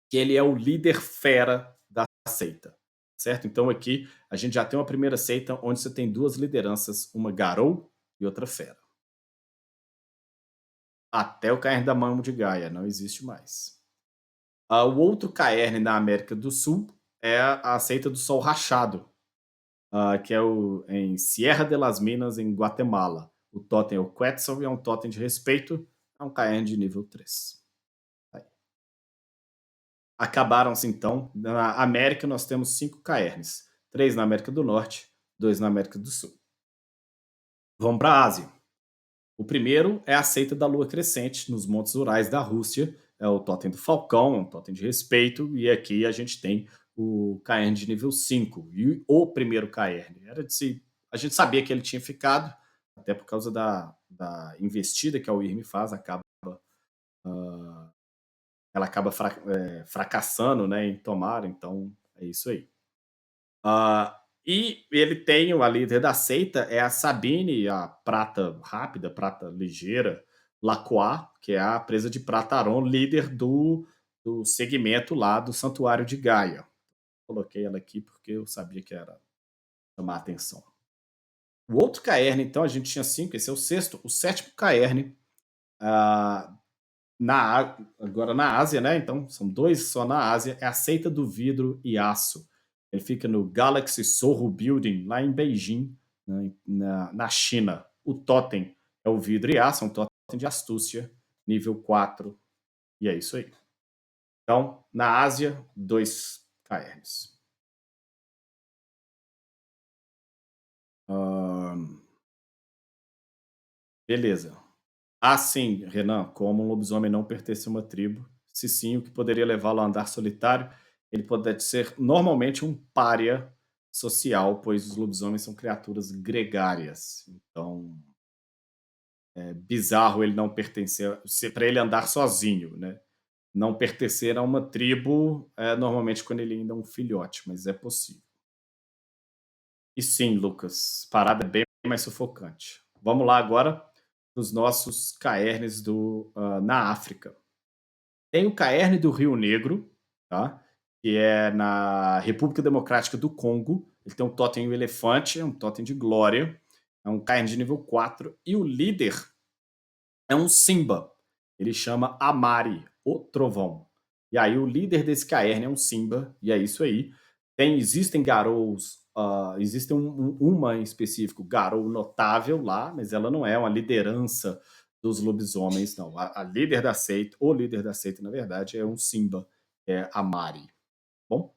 que ele é o líder fera da seita, certo? Então aqui a gente já tem uma primeira seita onde você tem duas lideranças, uma Garou e outra fera. Até o caerne da mão de Gaia, não existe mais. O outro caerne na América do Sul é a seita do Sol Rachado, que é em Sierra de las Minas, em Guatemala. O totem é o Quetzal e é um totem de respeito, é um caerne de nível 3. Acabaram-se então. Na América nós temos 5 caernes. 3 na América do Norte, 2 na América do Sul. Vamos para a Ásia. O primeiro é a seita da lua crescente nos montes Urais da Rússia. É o totem do falcão, é um totem de respeito. E aqui a gente tem o caerne de nível 5. E o primeiro caerne. A gente sabia que ele tinha ficado, até por causa da investida que a UIRM faz, ela acaba fracassando, né, em tomar, então é isso aí. E ele tem a líder da seita é a Sabine, a prata rápida, prata ligeira, Lacroix, que é a presa de prata Aron, líder do segmento lá do Santuário de Gaia. Coloquei ela aqui porque eu sabia que era chamar a atenção. O outro caerne, então, a gente tinha cinco, esse é o sexto. O sétimo caerne, ah, agora na Ásia, né? Então, são dois só na Ásia, é a seita do vidro e aço. Ele fica no Galaxy Soho Building, lá em Beijing, né, na China. O totem é o vidro e aço, é um totem de astúcia, nível 4, e é isso aí. Então, na Ásia, dois caernes. Ahn, beleza. Sim, Renan, como um lobisomem não pertence a uma tribo, se sim, o que poderia levá-lo a andar solitário, ele pode ser normalmente um pária social, pois os lobisomens são criaturas gregárias. Então, é bizarro ele não pertencer, para ele andar sozinho, né? Não pertencer a uma tribo, normalmente quando ele ainda é um filhote, mas é possível. E sim, Lucas, parada é bem mais sufocante. Vamos lá agora dos nossos caernes na África. Tem o Caerne do Rio Negro, tá? Que é na República Democrática do Congo. Ele tem um totem um elefante, é um totem de glória. É um Caerne de nível 4. E o líder é um Simba. Ele chama Amari, o Trovão. E aí o líder desse Caerne é um Simba, e é isso aí. Existem Garous, existe uma em específico, Garou notável lá, mas ela não é uma liderança dos lobisomens, não. A líder da seita, o líder da seita, na verdade, é um Simba, é a Mari. Bom,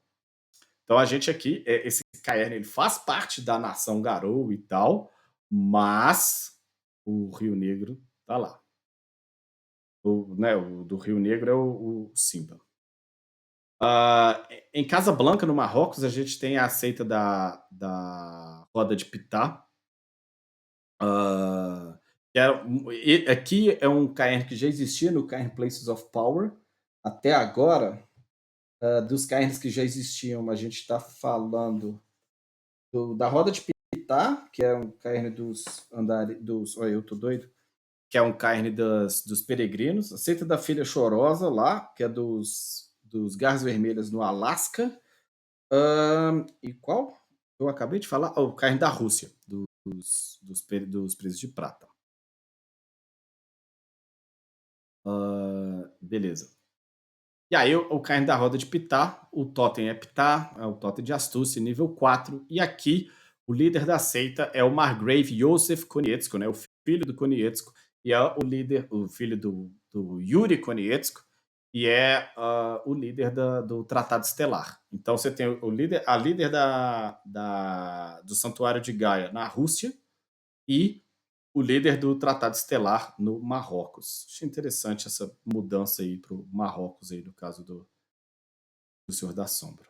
então a gente aqui, esse Caerne, ele faz parte da nação Garou e tal, mas o Rio Negro tá lá. O do Rio Negro é o Simba. Em Casablanca, no Marrocos, a gente tem a seita da roda de Pitá. ah, aqui é um KR que já existia no KR Places of Power. Até agora, dos KRs que já existiam, a gente está falando da roda de Pitá, que é um KR Olha, eu tô doido. Que é um carne dos peregrinos, a seita da filha chorosa lá, que é dos garras vermelhas no Alasca. E qual? Eu acabei de falar, o carne da Rússia, dos presos de prata. Beleza. E aí, o carne da roda de Pitá, o totem é Pitá, é o totem de astúcia, nível 4. E aqui, o líder da seita é o Margrave Yosef Konietzko, né, o filho do Konietzko, e é o líder, o filho do Yuri Konietzko, e é o líder do Tratado Estelar. Então, você tem a líder do Santuário de Gaia na Rússia e o líder do Tratado Estelar no Marrocos. Achei interessante essa mudança aí para o Marrocos, aí, no caso do Senhor da Sombra.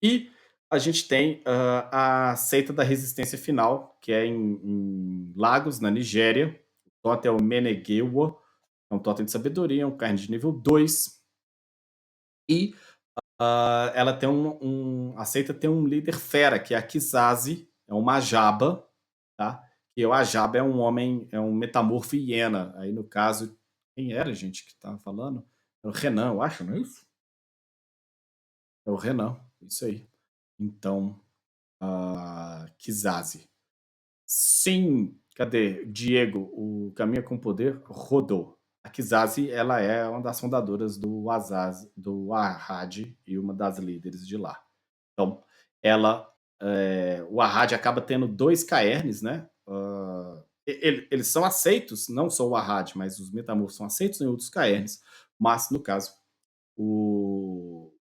E a gente tem a seita da resistência final, que é em Lagos, na Nigéria. O totem é o Menegewa, é um totem de sabedoria, é um carne de nível 2. E ela tem a seita tem um líder fera, que é a Kizazi, é uma jaba, tá? E o Ajaba é um homem, é um metamorfo hiena. Aí, no caso, quem era, gente, que tava falando? É o Renan, eu acho, não é isso? É o Renan, isso aí. Então, Kizazi. Sim, cadê? Diego, o Caminho com Poder rodou. A Kizazi, ela é uma das fundadoras do Ahad e uma das líderes de lá. Então, o Ahad acaba tendo dois caernes, né? Eles são aceitos, não só o Ahad, mas os metamorfos são aceitos em outros caernes, mas, no caso, o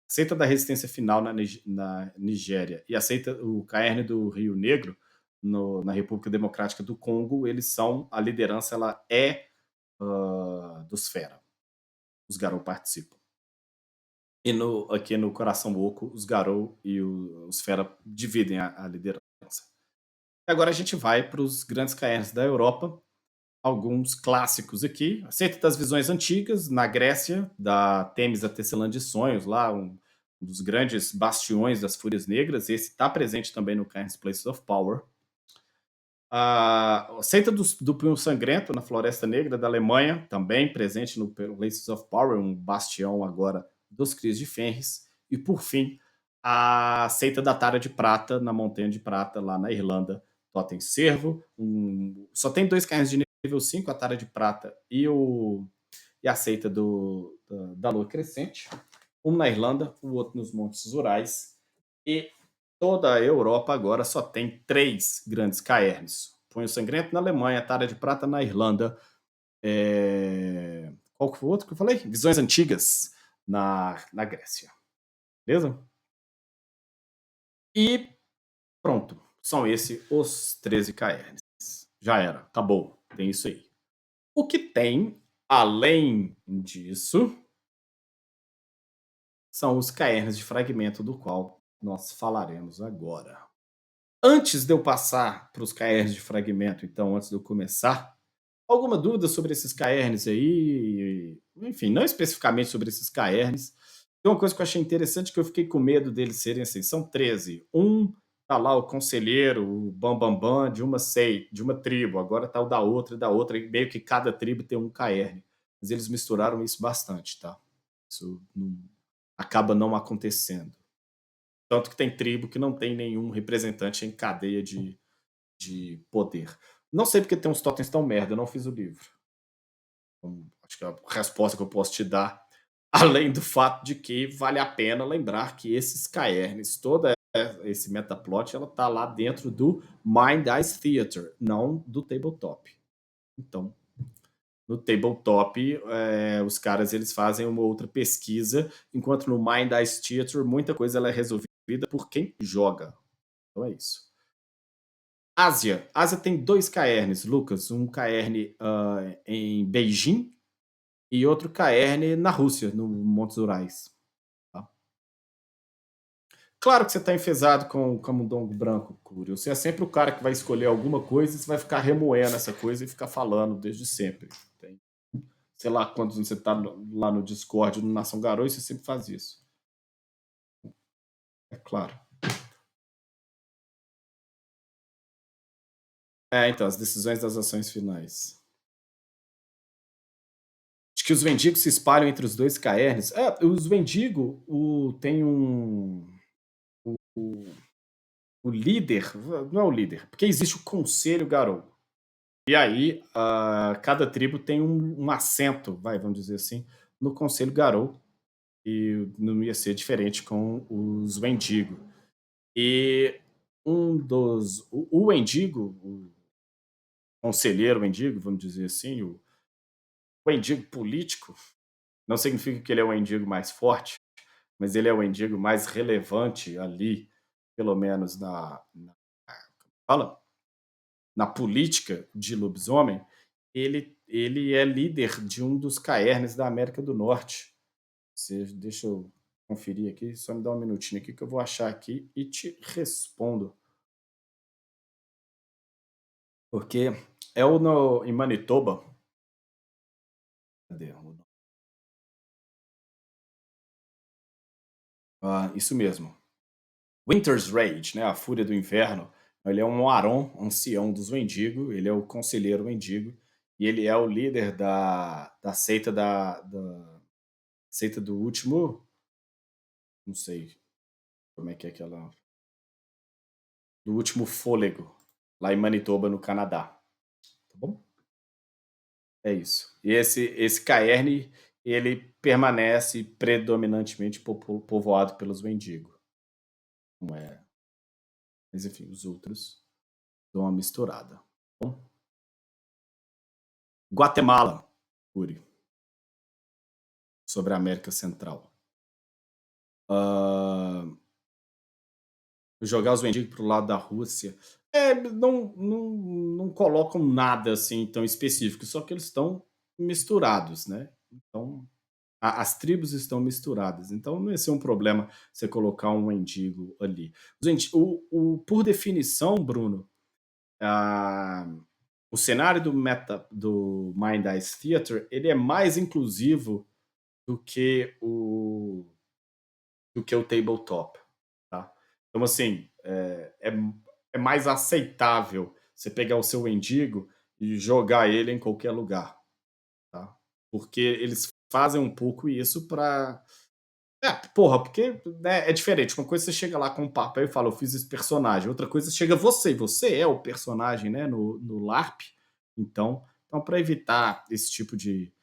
seita da resistência final na Nigéria e aceita o caerne do Rio Negro na República Democrática do Congo, eles são, a liderança ela é dos Fera. Os Garou participam. E aqui no Coração Oco, os Garou e os Fera dividem a liderança. Agora a gente vai para os grandes caerns da Europa, alguns clássicos aqui. A Seita das Visões Antigas, na Grécia, da Temis a Tecelã de Sonhos, lá um dos grandes bastiões das Fúrias Negras. Esse está presente também no Cairns Places of Power. A Seita do Punho Sangrento, na Floresta Negra da Alemanha, também presente no Places of Power, um bastião agora dos Cris de Fenris. E, por fim, a Seita da Tara de Prata, na Montanha de Prata, lá na Irlanda. Totem Cervo. Só tem dois cairns de nível 5, a Tara de Prata e a Seita da Lua Crescente. Um na Irlanda, o outro nos Montes Urais. E toda a Europa agora só tem três grandes caerns. Punho Sangrento na Alemanha, Tara de Prata na Irlanda. Qual que foi o outro que eu falei? Visões Antigas na Grécia. Beleza? E pronto. São esses os 13 caerns. Já era. Acabou. Tem isso aí. O que tem, além disso, são os caerns de fragmento, do qual nós falaremos agora. Antes de eu passar para os caerns de fragmento, então, antes de eu começar, alguma dúvida sobre esses caerns aí? Enfim, não especificamente sobre esses caerns. Tem uma coisa que eu achei interessante, que eu fiquei com medo deles serem assim. São 13. Tá lá o conselheiro, o bambambam de uma seita, de uma tribo. Agora tá o da outra. E meio que cada tribo tem um caerne. Mas eles misturaram isso bastante, tá? Isso acaba não acontecendo. Tanto que tem tribo que não tem nenhum representante em cadeia de poder. Não sei porque tem uns totens tão merda, eu não fiz o livro. Então, acho que a resposta que eu posso te dar, além do fato de que vale a pena lembrar que esses caernes, toda esse metaplot, ela tá lá dentro do Mind Ice Theater, não do tabletop. Então, no tabletop, os caras eles fazem uma outra pesquisa, enquanto no Mind Ice Theater muita coisa ela é resolvida por quem joga. Então é isso. Ásia. Ásia tem dois caernes, Lucas. Um caerne em Beijing e outro caerne na Rússia, no Montes Urais. Tá? Claro que você está enfesado com o camundongo branco, Cúrio. Você é sempre o cara que vai escolher alguma coisa e você vai ficar remoendo essa coisa e ficar falando desde sempre. Tem, sei lá, quando você está lá no Discord, no Nação Garou, você sempre faz isso. É claro. Então, as decisões das ações finais. Acho que os mendigos se espalham entre os dois caernes. Os mendigos tem o, o líder, não é o líder, porque existe o Conselho Garou. E aí, cada tribo tem um assento, vamos dizer assim, no Conselho Garou. E não ia ser diferente com os Wendigo. E o Wendigo, o conselheiro Wendigo, vamos dizer assim, o Wendigo político, não significa que ele é o Wendigo mais forte, mas ele é o Wendigo mais relevante ali, pelo menos fala, na política de lobisomem. Ele é líder de um dos caernes da América do Norte. Deixa eu conferir aqui, só me dá um minutinho aqui que eu vou achar aqui e te respondo. Porque é em Manitoba. Cadê? Isso mesmo. Winter's Rage, né? A Fúria do Inverno. Ele é um Aron, ancião dos Wendigo. Ele é o conselheiro Wendigo. E ele é o líder da seita da seita do último. Não sei como é que é aquela. Do último fôlego. Lá em Manitoba, no Canadá. Tá bom? É isso. E esse caerne, ele permanece predominantemente povoado pelos Wendigo. Não é. Mas enfim, os outros dão uma misturada. Bom, Guatemala, Uri, sobre a América Central. Ah, jogar os Wendigo pro lado da Rússia. Não colocam nada assim tão específico, só que eles estão misturados, né? Então, as tribos estão misturadas, então não ia ser um problema você colocar um mendigo ali. Gente, por definição, Bruno, Ah, o cenário do Mind Ice Theater, ele é mais inclusivo do que o tabletop, tá. Então assim, é mais aceitável você pegar o seu mendigo e jogar ele em qualquer lugar, tá. Porque eles fazem um pouco isso para porra, porque, né, é diferente. Uma coisa você chega lá com um papel e fala: "Eu fiz esse personagem", outra coisa chega você é o personagem, né, no LARP. Então pra evitar esse tipo de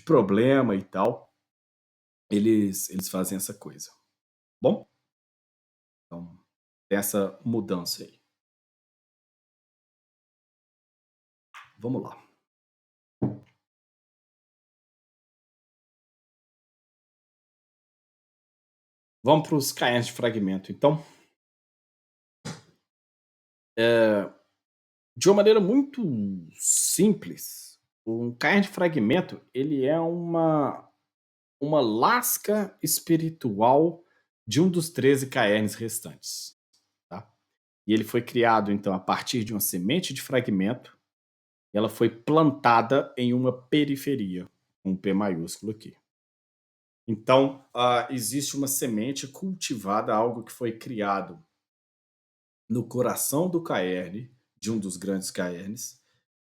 problema e tal, eles fazem essa coisa. Bom, então tem essa mudança aí. Vamos lá. Vamos para os cairns de fragmento então. De uma maneira muito simples, um cairn de fragmento, ele é uma lasca espiritual de um dos 13 caernes restantes, tá? E ele foi criado, então, a partir de uma semente de fragmento, e ela foi plantada em uma periferia, com um P maiúsculo aqui. Então, existe uma semente cultivada, algo que foi criado no coração do caerne, de um dos grandes caernes.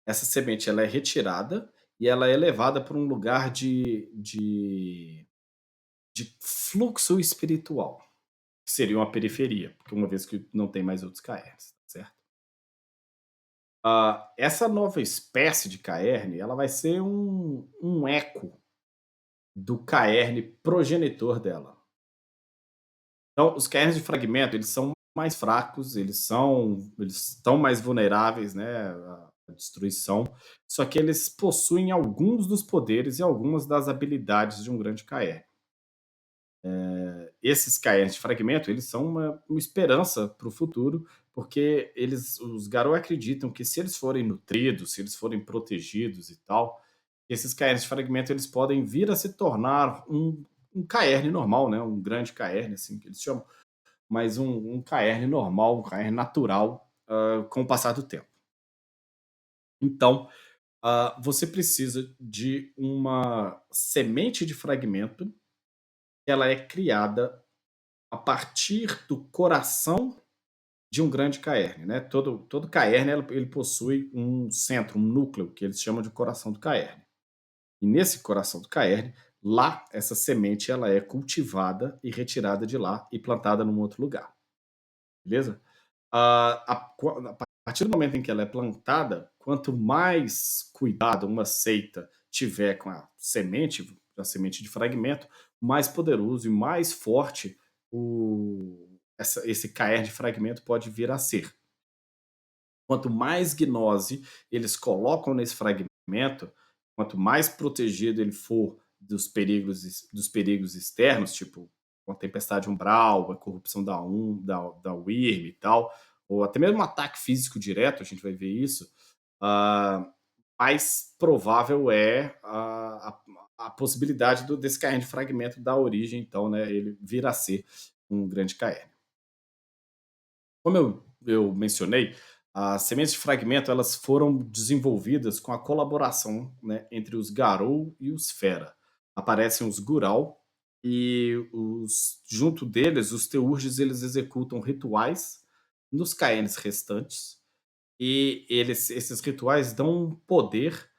Essa semente ela é retirada e ela é levada para um lugar de fluxo espiritual, que seria uma periferia, porque uma vez que não tem mais outros caernes, certo? Essa nova espécie de caerne, ela vai ser um eco do caerne progenitor dela. Então, os caernes de fragmento, eles são mais fracos, eles estão mais vulneráveis, né, à destruição, só que eles possuem alguns dos poderes e algumas das habilidades de um grande caerne. Esses caerns de fragmento, eles são uma esperança para o futuro, porque os Garou acreditam que se eles forem nutridos, se eles forem protegidos e tal, esses caerns de fragmento eles podem vir a se tornar um caerne normal, né? Um grande caerne, assim que eles chamam, mas um caerne normal, um caerne natural, com o passar do tempo. Então, você precisa de uma semente de fragmento, que ela é criada a partir do coração de um grande caerne, né? Todo caerne ele possui um centro, um núcleo, que eles chamam de coração do caerne. E nesse coração do caerne, lá essa semente ela é cultivada e retirada de lá e plantada num outro lugar, beleza? A partir do momento em que ela é plantada, quanto mais cuidado uma seita tiver com a semente de fragmento, mais poderoso e mais forte esse caer de fragmento pode vir a ser. Quanto mais gnose eles colocam nesse fragmento, quanto mais protegido ele for dos perigos externos, tipo uma tempestade umbral, a corrupção da Wyrm e tal, ou até mesmo um ataque físico direto, a gente vai ver isso, ah, mais provável é a possibilidade desse caerne de fragmento da origem, então, né, ele vir a ser um grande caerne. Como eu mencionei, as sementes de fragmento elas foram desenvolvidas com a colaboração, né, entre os Garou e os Fera. Aparecem os Gural e junto deles, os Teurges eles executam rituais nos Caernes restantes e esses rituais dão um poder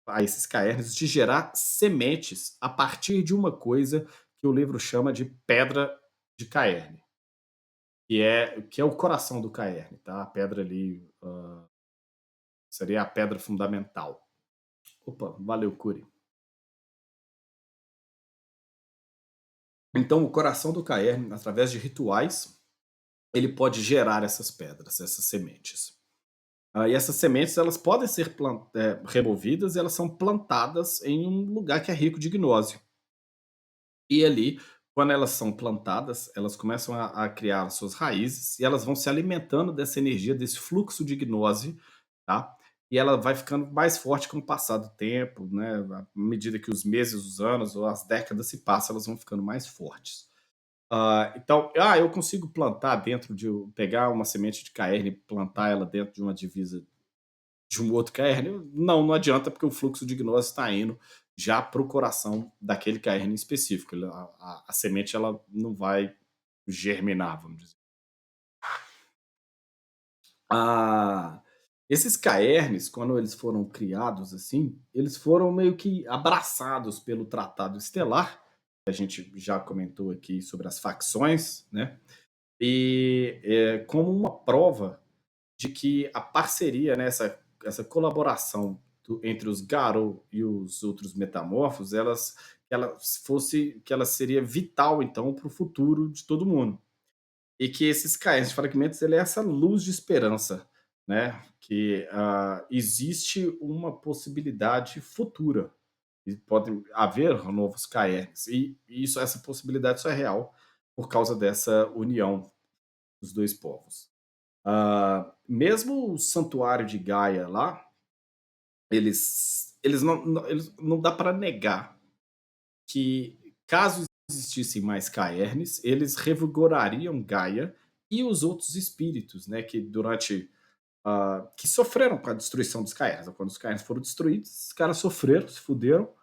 a esses Caernes de gerar sementes a partir de uma coisa que o livro chama de Pedra de Caerne. Que é o coração do caerne, tá? A pedra ali, seria a pedra fundamental. Opa, valeu, Curi. Então, o coração do caerne, através de rituais, ele pode gerar essas pedras, essas sementes. E essas sementes, elas podem ser removidas e elas são plantadas em um lugar que é rico de gnose. E ali, quando elas são plantadas, elas começam a criar suas raízes e elas vão se alimentando dessa energia, desse fluxo de gnose, tá? E ela vai ficando mais forte com o passar do tempo, né? À medida que os meses, os anos ou as décadas se passam, elas vão ficando mais fortes. Então, eu consigo plantar dentro de pegar uma semente de caerne e plantar ela dentro de uma divisa de um outro caerne? Não, não adianta, porque o fluxo de gnose está indo já para o coração daquele caerne específico. A semente ela não vai germinar, vamos dizer. Ah, esses caernes, quando eles foram criados assim, eles foram meio que abraçados pelo Tratado Estelar. A gente já comentou aqui sobre as facções, né? E como uma prova de que a parceria, né, essa colaboração entre os Garou e os outros metamorfos, que ela seria vital então para o futuro de todo mundo. E que esses cairns de fragmentos, ele é essa luz de esperança, né? Que existe uma possibilidade futura. E pode haver novos cairns. E isso, essa possibilidade só é real por causa dessa união dos dois povos. Mesmo o santuário de Gaia lá, eles não dá para negar que, caso existissem mais caernes, eles revigorariam Gaia e os outros espíritos, né, que durante que sofreram com a destruição dos caernes. Quando os caernes foram destruídos, os caras sofreram, se fuderam,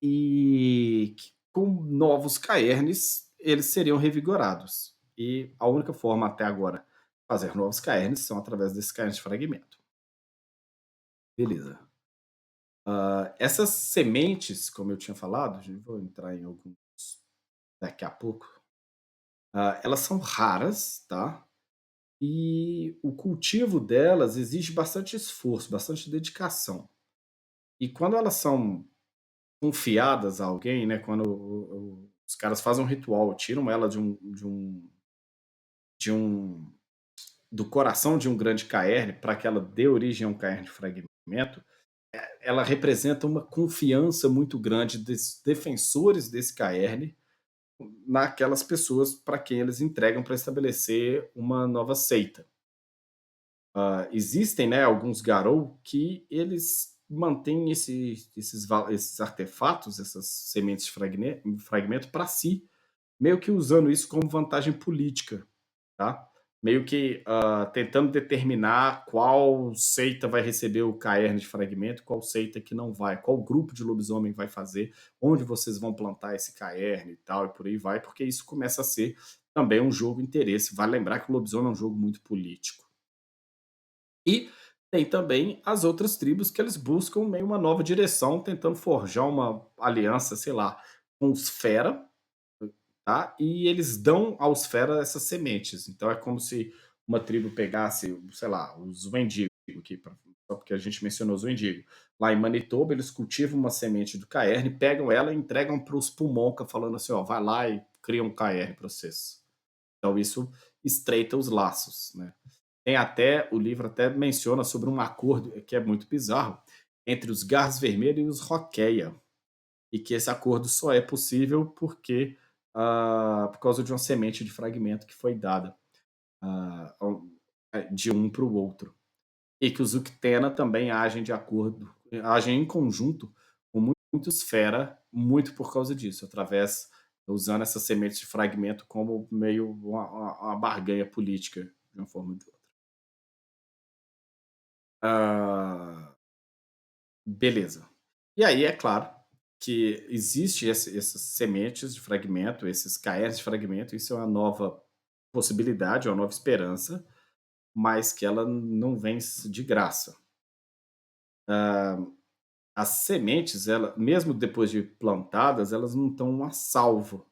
e com novos caernes eles seriam revigorados. E a única forma até agora de fazer novos caernes são através desses caernes de fragmento. Beleza. Essas sementes, como eu tinha falado, vou entrar em alguns daqui a pouco. Elas são raras, tá? E o cultivo delas exige bastante esforço, bastante dedicação. E quando elas são confiadas a alguém, né? Quando os caras fazem um ritual, tiram ela de um do coração de um grande caerne para que ela dê origem a um caerne de fragmento, ela representa uma confiança muito grande dos defensores desse caerne naquelas pessoas para quem eles entregam para estabelecer uma nova seita. Existem, né, alguns Garou que eles mantêm esses artefatos, essas sementes de fragmento para si, meio que usando isso como vantagem política, tá? Meio que tentando determinar qual seita vai receber o caerne de fragmento, qual seita que não vai, qual grupo de lobisomem vai fazer, onde vocês vão plantar esse caerne e tal, e por aí vai, porque isso começa a ser também um jogo de interesse. Vale lembrar que o lobisomem é um jogo muito político. E tem também as outras tribos que eles buscam meio uma nova direção, tentando forjar uma aliança, sei lá, com os Fera, tá? E eles dão aos Fera essas sementes. Então é como se uma tribo pegasse, sei lá, os Wendigo aqui, só porque a gente mencionou os Wendigo. Lá em Manitoba, eles cultivam uma semente do Caerne, pegam ela e entregam para os Pumonca, falando assim: ó, vai lá e cria um Caerne para vocês. Então isso estreita os laços, né? Tem até, o livro até menciona sobre um acordo que é muito bizarro entre os Garras Vermelhos e os Roqueia, e que esse acordo só é possível porque por causa de uma semente de fragmento que foi dada de um para o outro. E que os Uctena também agem de acordo, agem em conjunto com muitos Fera, muito por causa disso, através, usando essas sementes de fragmento como meio uma barganha política, de uma forma ou de outra. Ah, beleza. E aí, é claro que existe essas sementes de fragmento, esses caerns de fragmento, isso é uma nova possibilidade, uma nova esperança, mas que ela não vem de graça. As sementes, ela, mesmo depois de plantadas, elas não estão a salvo,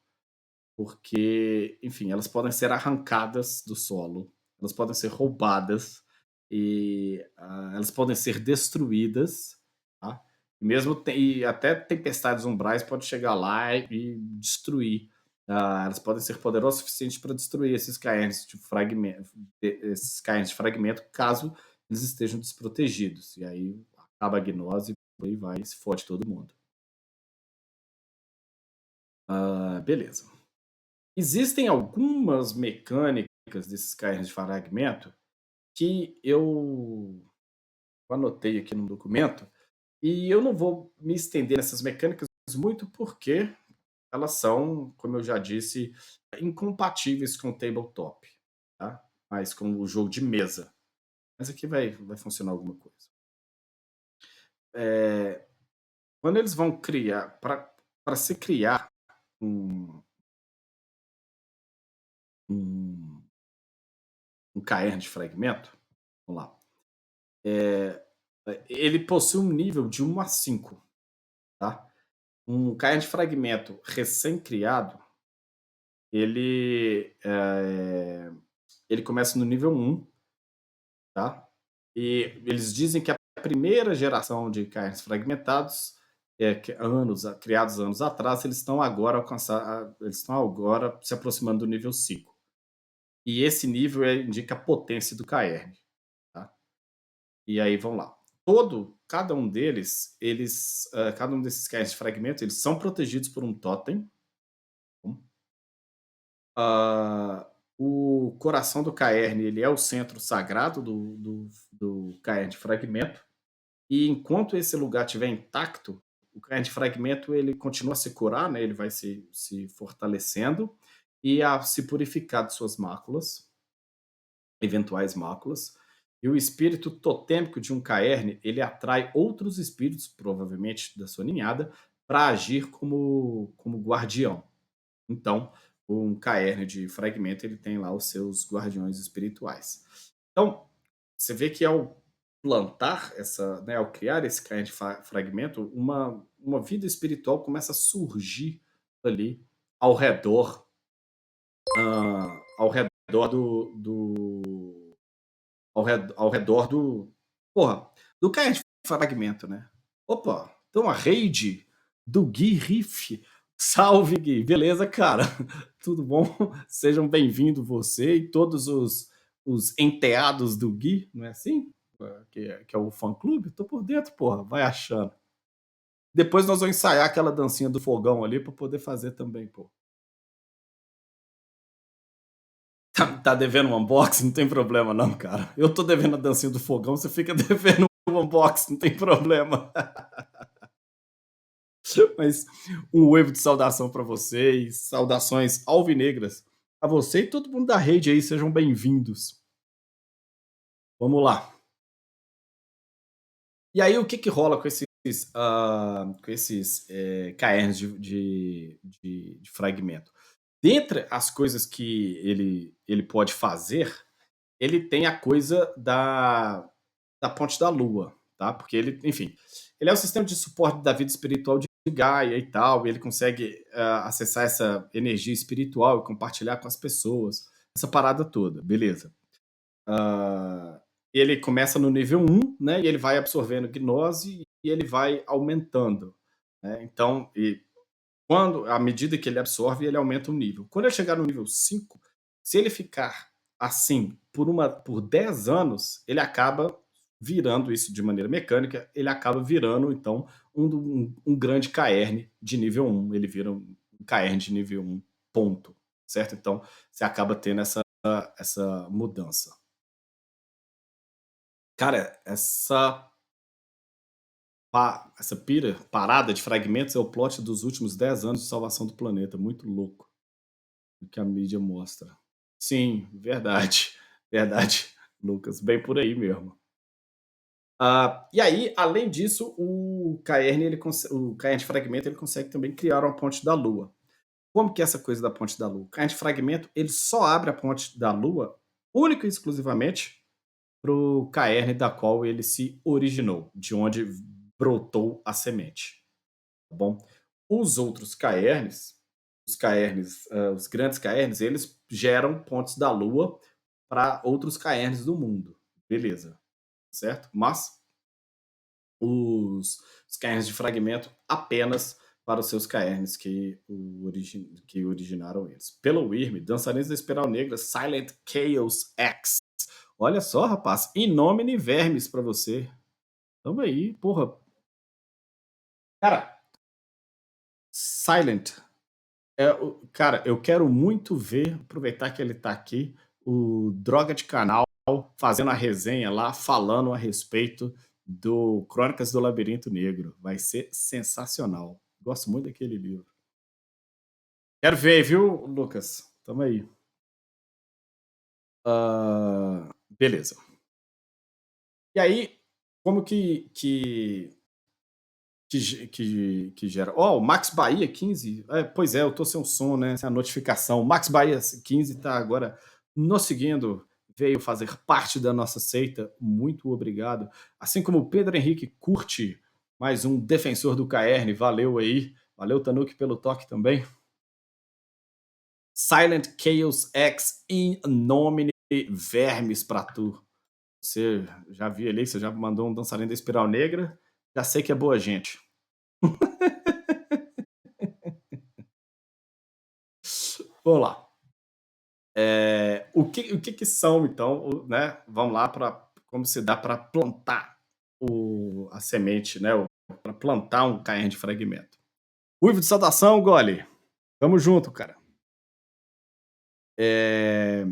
porque, enfim, elas podem ser arrancadas do solo, elas podem ser roubadas e elas podem ser destruídas, tá? E mesmo e até tempestades umbrais pode chegar lá e destruir. Elas podem ser poderosas o suficiente para destruir esses cairns de fragmento, caso eles estejam desprotegidos. E aí acaba a gnose e aí vai, se fode todo mundo. Beleza. Existem algumas mecânicas desses cairns de fragmento que eu anotei aqui no documento, e eu não vou me estender nessas mecânicas muito porque elas são, como eu já disse, incompatíveis com o tabletop, tá? Mas com o jogo de mesa. Mas aqui vai funcionar alguma coisa. Eh, Quando eles vão criar para se criar um um um caern de fragmento, vamos lá, ele possui um nível de 1 a 5, tá? Um caern de fragmento recém-criado, ele, ele começa no nível 1, tá? E eles dizem que a primeira geração de caerns fragmentados, criados anos atrás, eles estão agora se aproximando do nível 5. E esse nível indica a potência do caern, tá? E aí vamos lá. Cada um deles, cada um desses caerns de fragmento, eles são protegidos por um totem. Ah, o coração do caerne, ele é o centro sagrado do caerne de fragmento. E enquanto esse lugar estiver intacto, o caerne de fragmento ele continua a se curar, né? Ele vai se fortalecendo e a se purificar de suas máculas, eventuais máculas. E o espírito totêmico de um caerne, ele atrai outros espíritos, provavelmente da sua ninhada, para agir como guardião. Então, um caerne de fragmento, ele tem lá os seus guardiões espirituais. Então, você vê que ao plantar essa, né, ao criar esse caerne de fragmento, uma vida espiritual começa a surgir ali ao redor, ao redor ao redor porra, do caerne de fragmento, né? Opa, então a raid do Gui Riff. Salve, Gui. Beleza, cara? Tudo bom? Sejam bem-vindos você e todos os enteados do Gui, não é assim? Que é o fã-clube? Tô por dentro, porra. Vai achando. Depois nós vamos ensaiar aquela dancinha do fogão ali para poder fazer também, pô. Tá devendo um unboxing? Não tem problema não, cara. Eu tô devendo a dancinha do fogão, você fica devendo um unboxing, não tem problema. Mas um wave de saudação para vocês, saudações alvinegras a você e todo mundo da rede aí, sejam bem-vindos. Vamos lá. E aí, o que que rola com esses caerns de fragmento? Dentre as coisas que ele pode fazer, ele tem a coisa da Ponte da Lua, tá? Porque ele, enfim, ele é o sistema de suporte da vida espiritual de Gaia e tal, e ele consegue acessar essa energia espiritual e compartilhar com as pessoas, essa parada toda, beleza. Ah, ele começa no nível 1, né? E ele vai absorvendo gnose e ele vai aumentando, né? Então, à medida que ele absorve, ele aumenta o nível. Quando ele chegar no nível 5, se ele ficar assim por 10 anos, ele acaba virando isso de maneira mecânica, ele acaba virando, então, um grande caerne de nível 1. Ele vira um caerne de nível 1, ponto. Certo? Então, você acaba tendo essa mudança. Cara, parada de fragmentos é o plot dos últimos 10 anos de salvação do planeta. Muito louco o que a mídia mostra. Sim, verdade. Verdade, Lucas. Bem por aí mesmo. E aí, além disso, o Caern de fragmento ele consegue também criar uma ponte da Lua. Como que é essa coisa da ponte da Lua? O Caern de fragmento ele só abre a ponte da Lua única e exclusivamente para o Caern da qual ele se originou, de onde brotou a semente. Tá bom? Os outros caernes, os grandes caernes, eles geram pontes da Lua para outros caernes do mundo. Beleza, certo? Mas os caernes de fragmento apenas para os seus caernes que originaram eles. Pelo Wyrm, Dançarinos da Espiral Negra, Silent Chaos X. Olha só, rapaz, In Nomine Vermes para você. Tamo aí, porra. Cara, Silent. Cara, eu quero muito ver, aproveitar que ele tá aqui, o Droga de Canal fazendo a resenha lá, falando a respeito do Crônicas do Labirinto Negro. Vai ser sensacional. Gosto muito daquele livro. Quero ver, viu, Lucas? Tamo aí. Beleza. E aí, como que gera? Ó, o Max Bahia 15. Pois é, eu tô sem o som, né? Sem a notificação. O Max Bahia 15 tá agora nos seguindo, veio fazer parte da nossa seita. Muito obrigado. Assim como o Pedro Henrique Curte, mais um defensor do Caerne. Valeu aí. Valeu, Tanuki, pelo toque também. Silent Chaos X in nomine vermes pra tu. Você já viu ali, você já mandou um dançarino da Espiral Negra. Já sei que é boa gente. Vamos lá. O que são, então, né? Vamos lá para como se dá para plantar a semente, né? Para plantar um cairn de fragmento. Uivo de saudação, Gole. Tamo junto, cara. É,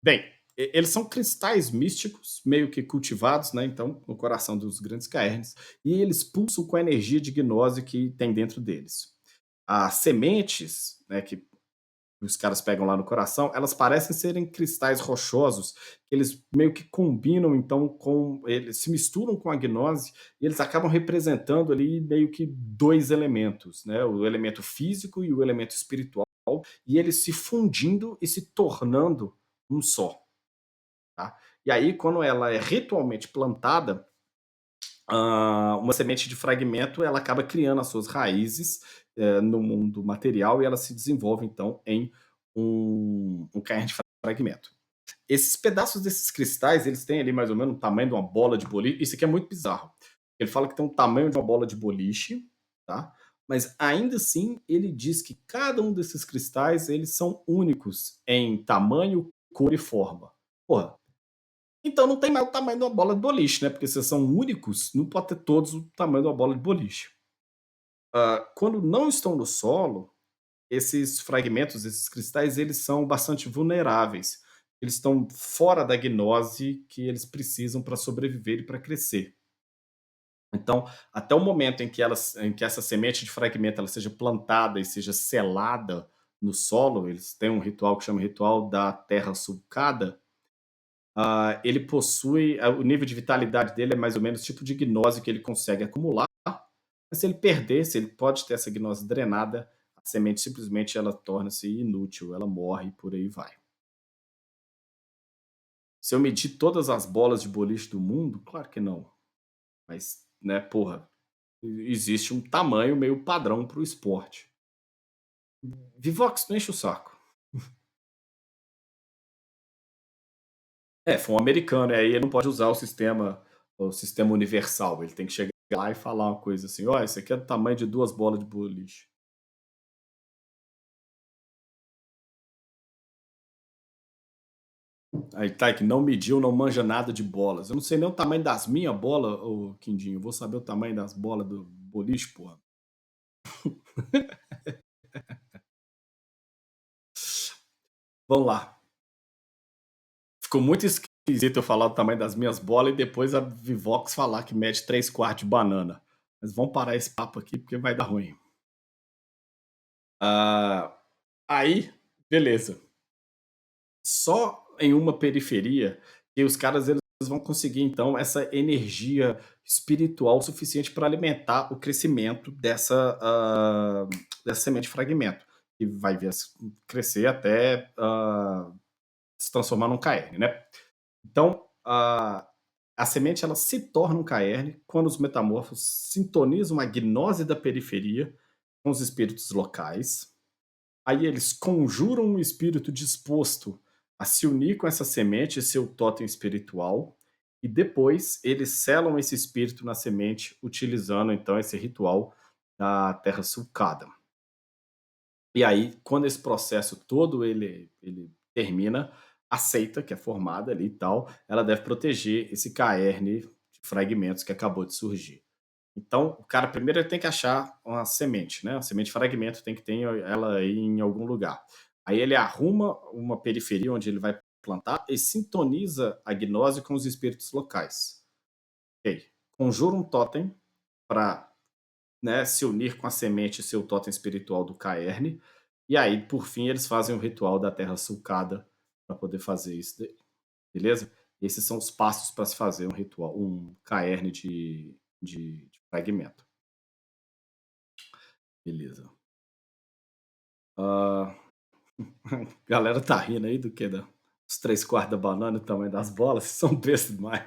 Bem, eles são cristais místicos, meio que cultivados, né? Então, no coração dos grandes caernes, e eles pulsam com a energia de gnose que tem dentro deles. As sementes, né, que os caras pegam lá no coração, elas parecem serem cristais rochosos, que eles meio que combinam, então, eles se misturam com a gnose e eles acabam representando ali meio que dois elementos, né? O elemento físico e o elemento espiritual, e eles se fundindo e se tornando um só. Tá? E aí, quando ela é ritualmente plantada, uma semente de fragmento ela acaba criando as suas raízes no mundo material e ela se desenvolve então em um cairn de fragmento. Esses pedaços desses cristais, eles têm ali mais ou menos o tamanho de uma bola de boliche. Isso aqui é muito bizarro. Ele fala que tem o tamanho de uma bola de boliche, tá? Mas ainda assim, ele diz que cada um desses cristais, eles são únicos em tamanho, cor e forma. Porra, então não tem mais o tamanho de uma bola de boliche, né? Porque se são únicos, não pode ter todos o tamanho de uma bola de boliche. Quando não estão no solo, esses fragmentos, esses cristais, eles são bastante vulneráveis. Eles estão fora da gnose que eles precisam para sobreviver e para crescer. Então, até o momento em que essa semente de fragmento ela seja plantada e seja selada no solo, eles têm um ritual que chama ritual da terra sulcada. Ele possui, o nível de vitalidade dele é mais ou menos o tipo de gnose que ele consegue acumular, mas se ele perder, se ele pode ter essa gnose drenada, a semente simplesmente ela torna-se inútil, ela morre e por aí vai. Se eu medir todas as bolas de boliche do mundo, claro que não, mas, né, porra, existe um tamanho meio padrão para o esporte. Vivox, não enche o saco. Foi um americano, e aí ele não pode usar o sistema universal. Ele tem que chegar lá e falar uma coisa assim: ó, isso aqui é do tamanho de duas bolas de boliche. Aí tá, que não mediu, não manja nada de bolas. Eu não sei nem o tamanho das minhas bolas, ô Quindinho. Eu vou saber o tamanho das bolas do boliche, porra. Vamos lá. Ficou muito esquisito eu falar o tamanho das minhas bolas e depois a Vivox falar que mede 3 quartos de banana. Mas vamos parar esse papo aqui porque vai dar ruim. Ah, Aí, beleza. Só em uma periferia que os caras eles vão conseguir então essa energia espiritual suficiente para alimentar o crescimento dessa semente de fragmento, que vai crescer até se transformar num caerne, né? Então, a semente ela se torna um caerne quando os metamorfos sintonizam a gnose da periferia com os espíritos locais. Aí eles conjuram um espírito disposto a se unir com essa semente e seu totem espiritual, e depois eles selam esse espírito na semente, utilizando então esse ritual da terra sulcada. E aí, quando esse processo todo ele termina, a seita que é formada ali e tal, ela deve proteger esse caerne de fragmentos que acabou de surgir. Então, o cara primeiro ele tem que achar uma semente, né? Uma semente de fragmento tem que ter ela aí em algum lugar. Aí ele arruma uma periferia onde ele vai plantar e sintoniza a gnose com os espíritos locais. Ok. Conjura um totem para, né, se unir com a semente e seu totem espiritual do Caerne. E aí, por fim, eles fazem o ritual da terra sulcada para poder fazer isso daí, beleza? Esses são os passos para se fazer um ritual, um caerne de fragmento. Beleza. Ah, galera tá rindo aí do que? Os 3/4 da banana e o tamanho das bolas? Vocês são bestas demais.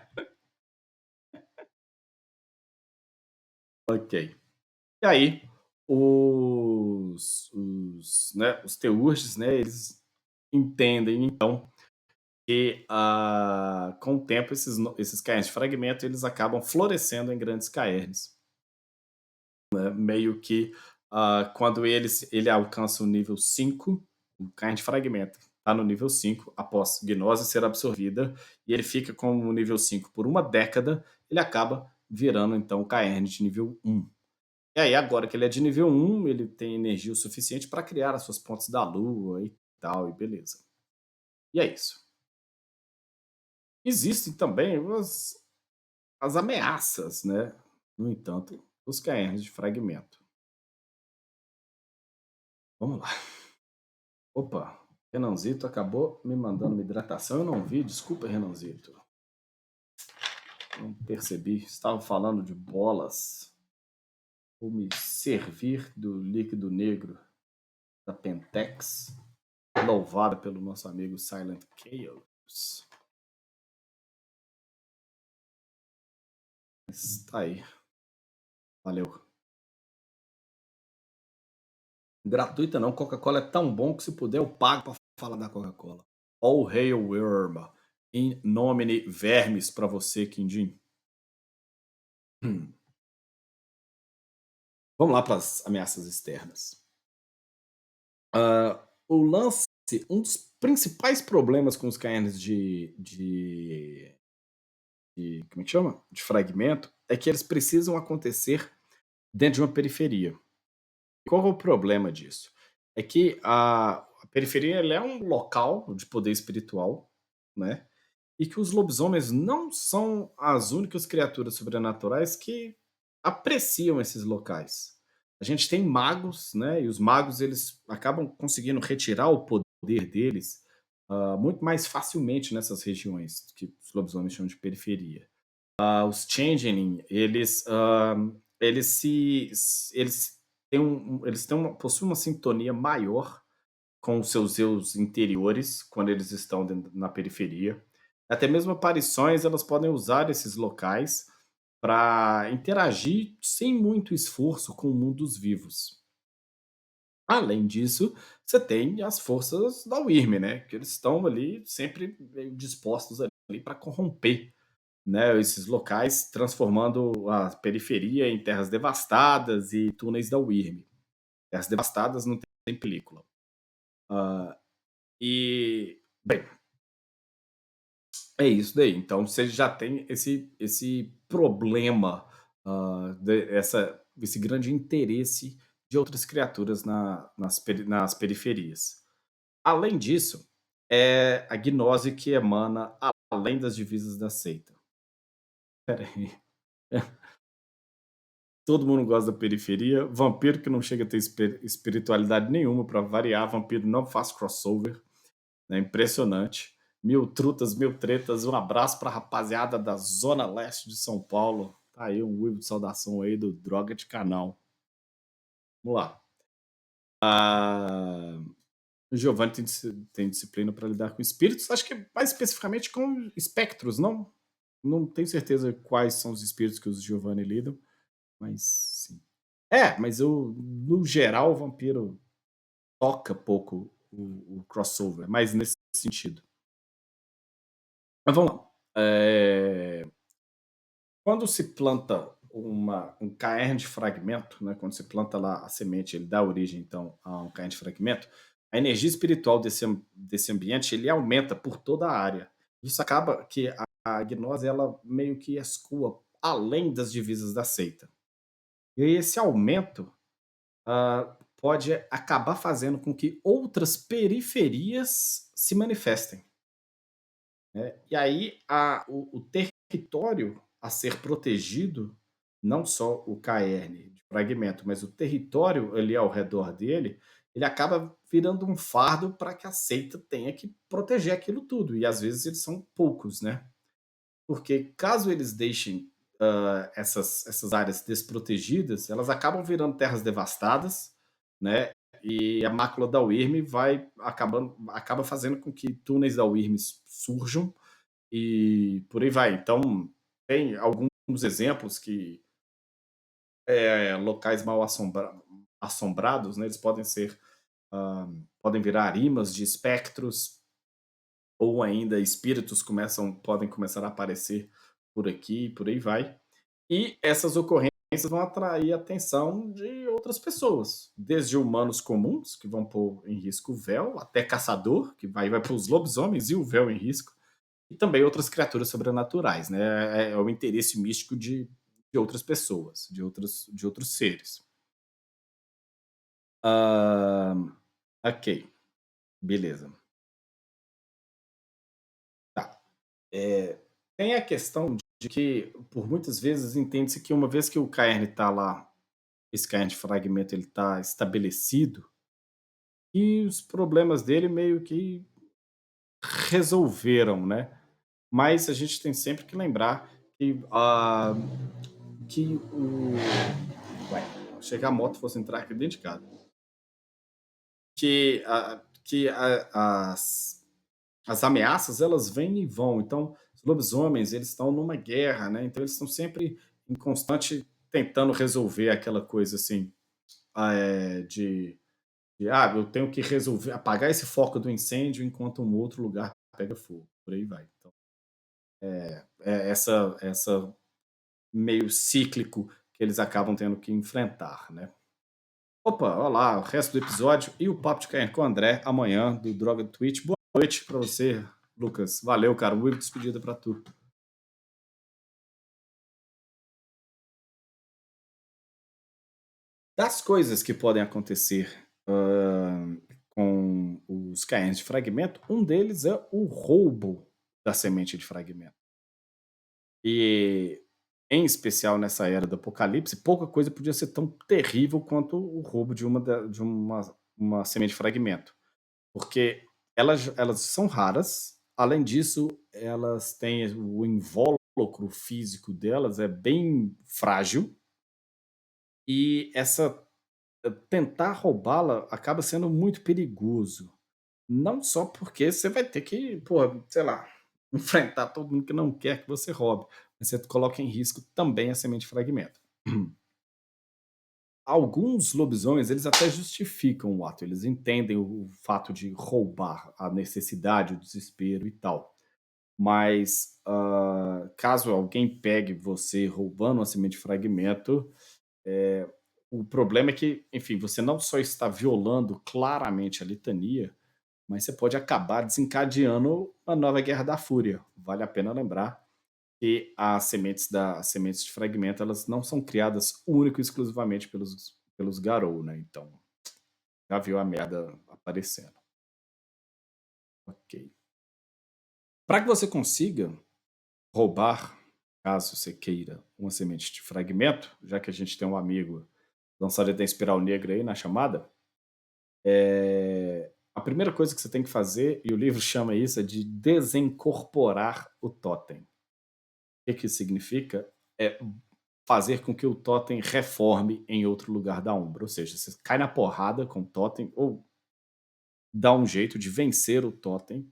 Ok. E aí, os teurges, né, eles entendem então que com o tempo esses caerns de fragmento eles acabam florescendo em grandes caerns. Meio que quando ele alcança o nível 5, o cairn de fragmento está no nível 5 após gnose ser absorvida, e ele fica com o nível 5 por uma década, ele acaba virando então o cairn de nível 1. E aí, agora que ele é de nível 1, ele tem energia o suficiente para criar as suas pontes da lua e tal, e beleza. E é isso. Existem também as ameaças, né? No entanto, os cairns de fragmento. Vamos lá. Opa, Renanzito acabou me mandando uma hidratação. Eu não vi, desculpa, Renanzito. Não percebi. Estava falando de bolas. Vou me servir do líquido negro da Pentex, louvada pelo nosso amigo Silent Chaos. Está aí. Valeu. Gratuita não, Coca-Cola é tão bom que se puder eu pago para falar da Coca-Cola. All hail worm. In nomine vermes para você, Quindim. Hum. Vamos lá para as ameaças externas. O lance, um dos principais problemas com os cairns como é que chama? De fragmento, é que eles precisam acontecer dentro de uma periferia. Qual é o problema disso? É que a periferia ela é um local de poder espiritual, né? E que os lobisomens não são as únicas criaturas sobrenaturais que apreciam esses locais. A gente tem magos, né? E os magos eles acabam conseguindo retirar o poder deles muito mais facilmente nessas regiões que os lobisomens chamam de periferia. Os changeling, eles possuem uma sintonia maior com os seus eus interiores quando eles estão na periferia. Até mesmo aparições, elas podem usar esses locais para interagir sem muito esforço com o mundo dos vivos. Além disso, você tem as forças da Wyrm, né? Que eles estão ali sempre meio dispostos ali para corromper, né, esses locais, transformando a periferia em terras devastadas e túneis da Wyrm. Terras devastadas não tem película. Ah, e, bem, é isso daí. Então você já tem esse problema, esse grande interesse de outras criaturas nas periferias. Além disso, é a gnose que emana além das divisas da seita. Espera aí. Todo mundo gosta da periferia. Vampiro que não chega a ter espiritualidade nenhuma para variar. Vampiro não faz crossover. É impressionante. Mil trutas, mil tretas. Um abraço para a rapaziada da Zona Leste de São Paulo. Tá aí um wave de saudação aí do Droga de Canal. Vamos lá. O Giovanni tem disciplina para lidar com espíritos. Acho que mais especificamente com espectros, não? Não tenho certeza quais são os espíritos que os Giovanni lidam, mas sim. Mas no geral, o vampiro toca pouco o crossover, mas nesse sentido. Mas vamos lá. Quando se planta um caerne de fragmento, né, quando se planta lá a semente, ele dá origem, então, a um caerne de fragmento, a energia espiritual desse ambiente, ele aumenta por toda a área. Isso acaba que a gnose, ela meio que escoa além das divisas da seita. E aí esse aumento pode acabar fazendo com que outras periferias se manifestem, né? E aí o território a ser protegido, não só o caerne de fragmento, mas o território ali ao redor dele, ele acaba virando um fardo para que a seita tenha que proteger aquilo tudo. E às vezes eles são poucos, né? Porque caso eles deixem essas áreas desprotegidas, elas acabam virando terras devastadas, né? E a mácula da UIRM acaba fazendo com que túneis da UIRM surjam e por aí vai. Então, tem alguns exemplos que locais mal assombrados, né, eles podem ser, podem virar imãs de espectros, ou ainda espíritos podem começar a aparecer por aqui, por aí vai. E essas ocorrências vão atrair a atenção de outras pessoas, desde humanos comuns, que vão pôr em risco o véu, até caçador, que vai para os lobisomens e o véu em risco, e também outras criaturas sobrenaturais, né? É o interesse místico de outras pessoas, de outros seres. Ah, ok, beleza. Tá. É, tem a questão de que, por muitas vezes, entende-se que uma vez que o caerne está lá, esse caerne de fragmento ele está estabelecido, e os problemas dele meio que resolveram, né? Mas a gente tem sempre que lembrar que o. Ué, chegar a moto fosse entrar aqui dentro de casa. Que as ameaças elas vêm e vão. Então, os lobisomens eles estão numa guerra, né? Então eles estão sempre em constante tentando resolver aquela coisa assim de eu tenho que resolver apagar esse foco do incêndio enquanto um outro lugar pega fogo. Por aí vai. Então, essa meio cíclico que eles acabam tendo que enfrentar, né? Opa, olha lá, o resto do episódio e o papo de cair com o André amanhã do Droga do Twitch. Boa noite pra você, Lucas. Valeu, cara. Muito despedida pra tu. Das coisas que podem acontecer com os cairns de fragmento, um deles é o roubo da semente de fragmento. E, em especial nessa era do apocalipse, pouca coisa podia ser tão terrível quanto o roubo de uma semente de fragmento. Porque elas são raras, além disso, elas têm o invólucro físico delas é bem frágil, e tentar roubá-la acaba sendo muito perigoso. Não só porque você vai ter que, pô, sei lá, enfrentar todo mundo que não quer que você roube, mas você coloca em risco também a semente de fragmento. Alguns lobisomens, eles até justificam o ato, eles entendem o fato de roubar, a necessidade, o desespero e tal. Mas, caso alguém pegue você roubando uma semente de fragmento, o problema é que, enfim, você não só está violando claramente a litania, mas você pode acabar desencadeando uma nova Guerra da Fúria. Vale a pena lembrar que as sementes de fragmento, elas não são criadas único e exclusivamente pelos Garou, né? Então, já viu a merda aparecendo. Ok. Para que você consiga roubar, caso você queira, uma semente de fragmento, já que a gente tem um amigo lançado da Espiral Negra aí na chamada, a primeira coisa que você tem que fazer, e o livro chama isso, é de desencorporar o totem. O que que isso significa? É fazer com que o totem reforme em outro lugar da Umbra. Ou seja, você cai na porrada com o totem, ou dá um jeito de vencer o totem,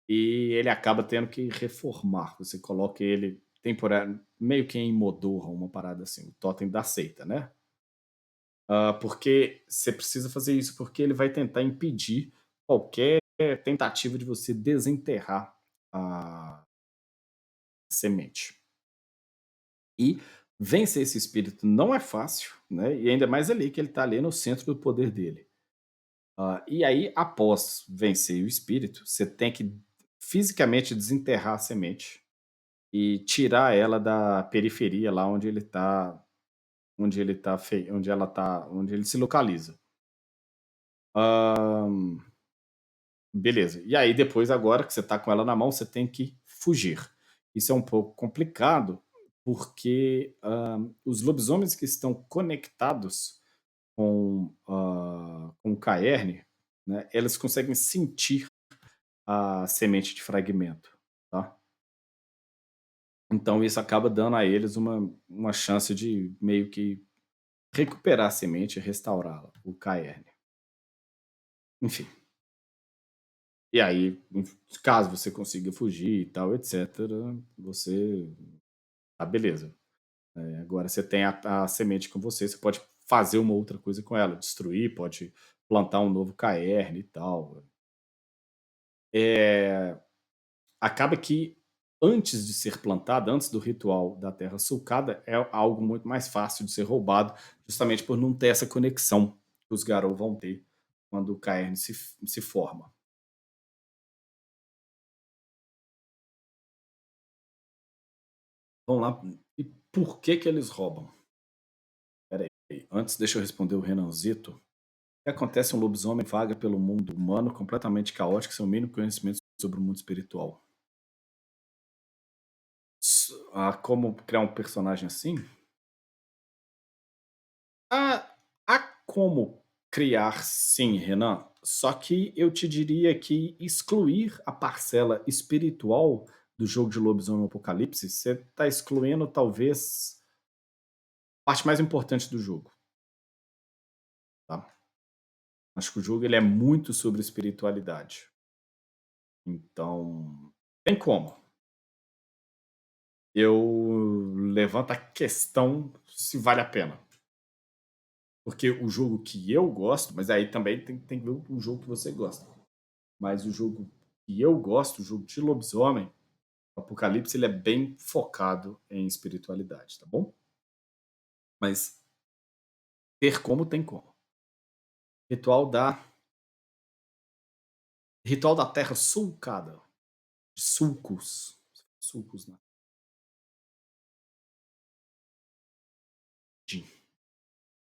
e ele acaba tendo que reformar. Você coloca ele temporário, meio que em Modorra, uma parada assim, o totem da seita, né? Porque você precisa fazer isso, porque ele vai tentar impedir qualquer tentativa de você desenterrar a semente. E vencer esse espírito não é fácil, né? E ainda mais ali que ele está ali no centro do poder dele. E aí, após vencer o espírito, você tem que fisicamente desenterrar a semente e tirar ela da periferia lá onde ele se localiza. Beleza. E aí depois agora que você está com ela na mão, você tem que fugir. Isso é um pouco complicado, porque, os lobisomens que estão conectados, com o caerne, né, elas conseguem sentir a semente de fragmento, tá. Então isso acaba dando a eles uma chance de meio que recuperar a semente e restaurá-la, o caerne. Enfim, e aí, caso você consiga fugir e tal, etcétera, você tá beleza. Agora você tem a semente com você, você pode fazer uma outra coisa com ela, destruir, pode plantar um novo caerne e tal. Acaba que antes de ser plantada, antes do ritual da terra sulcada, é algo muito mais fácil de ser roubado, justamente por não ter essa conexão que os Garou vão ter quando o caerne se forma. Vamos lá, e por que que eles roubam? Espera aí, antes deixa eu responder o Renanzito. O que acontece um lobisomem vaga pelo mundo humano completamente caótico, sem o mínimo conhecimento sobre o mundo espiritual. Como criar um personagem assim? Há há como criar sim, Renan, só que eu te diria que excluir a parcela espiritual do jogo de Lobisomem Apocalipse, você está excluindo talvez a parte mais importante do jogo, tá. Acho que o jogo ele é muito sobre espiritualidade, então tem como. Eu levanto a questão se vale a pena, porque o jogo que eu gosto, mas aí também tem que ver o jogo que você gosta. Mas o jogo que eu gosto, o jogo de lobisomem, o Apocalipse, ele é bem focado em espiritualidade, tá bom? Mas ter como tem como. Ritual da Ritual da Terra Sulcada, de sulcos, sulcos na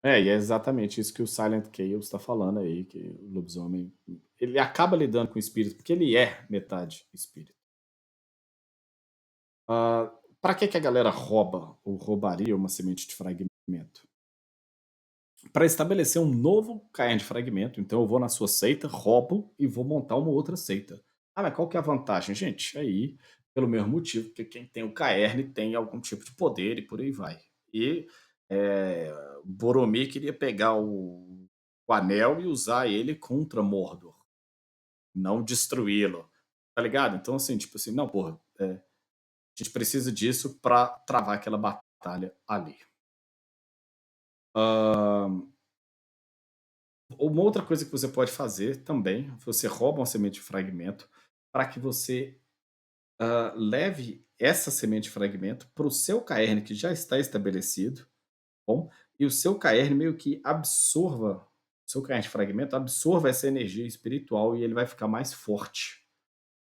e é exatamente isso que o Silent Chaos está falando aí, que o lobisomem, ele acaba lidando com o espírito, porque ele é metade espírito. Para que que a galera rouba ou roubaria uma semente de fragmento? Para estabelecer um novo cairn de fragmento. Então eu vou na sua seita, roubo e vou montar uma outra seita. Ah, mas qual que é a vantagem? Gente, aí, pelo mesmo motivo, porque quem tem o caerne tem algum tipo de poder e por aí vai. E Boromir queria pegar o anel e usar ele contra Mordor, não destruí-lo. Tá ligado? Então, assim, tipo assim, não, porra, a gente precisa disso para travar aquela batalha ali. Ahn, Uma outra coisa que você pode fazer também, você rouba uma semente de fragmento para que você leve essa semente de fragmento para o seu caerne que já está estabelecido, bom, e o seu caerne meio que absorva, o seu caerne de fragmento absorva essa energia espiritual e ele vai ficar mais forte,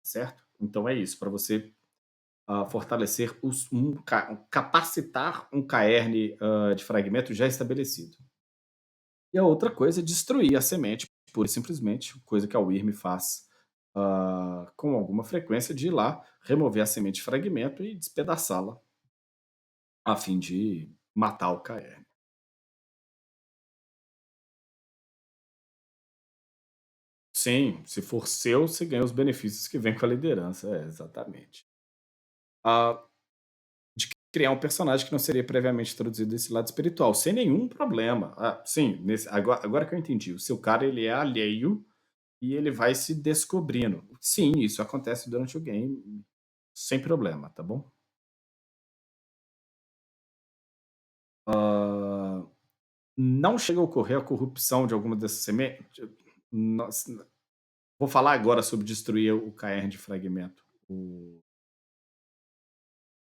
certo? Então é isso, para você fortalecer capacitar um caerne de fragmento já estabelecido. E a outra coisa é destruir a semente, pura e simplesmente, coisa que a Wyrm faz com alguma frequência, de ir lá, remover a semente de fragmento e despedaçá-la, a fim de matar o Caerne. Sim, se for seu, você ganha os benefícios que vem com a liderança, exatamente. Ah, de criar um personagem que não seria previamente introduzido desse lado espiritual, sem nenhum problema. Sim, agora que eu entendi, o seu cara ele é alheio e ele vai se descobrindo. Sim, isso acontece durante o game, sem problema, tá bom? Ah, não chega a ocorrer a corrupção de alguma dessas sementes. Vou falar agora sobre destruir o KR de fragmento, o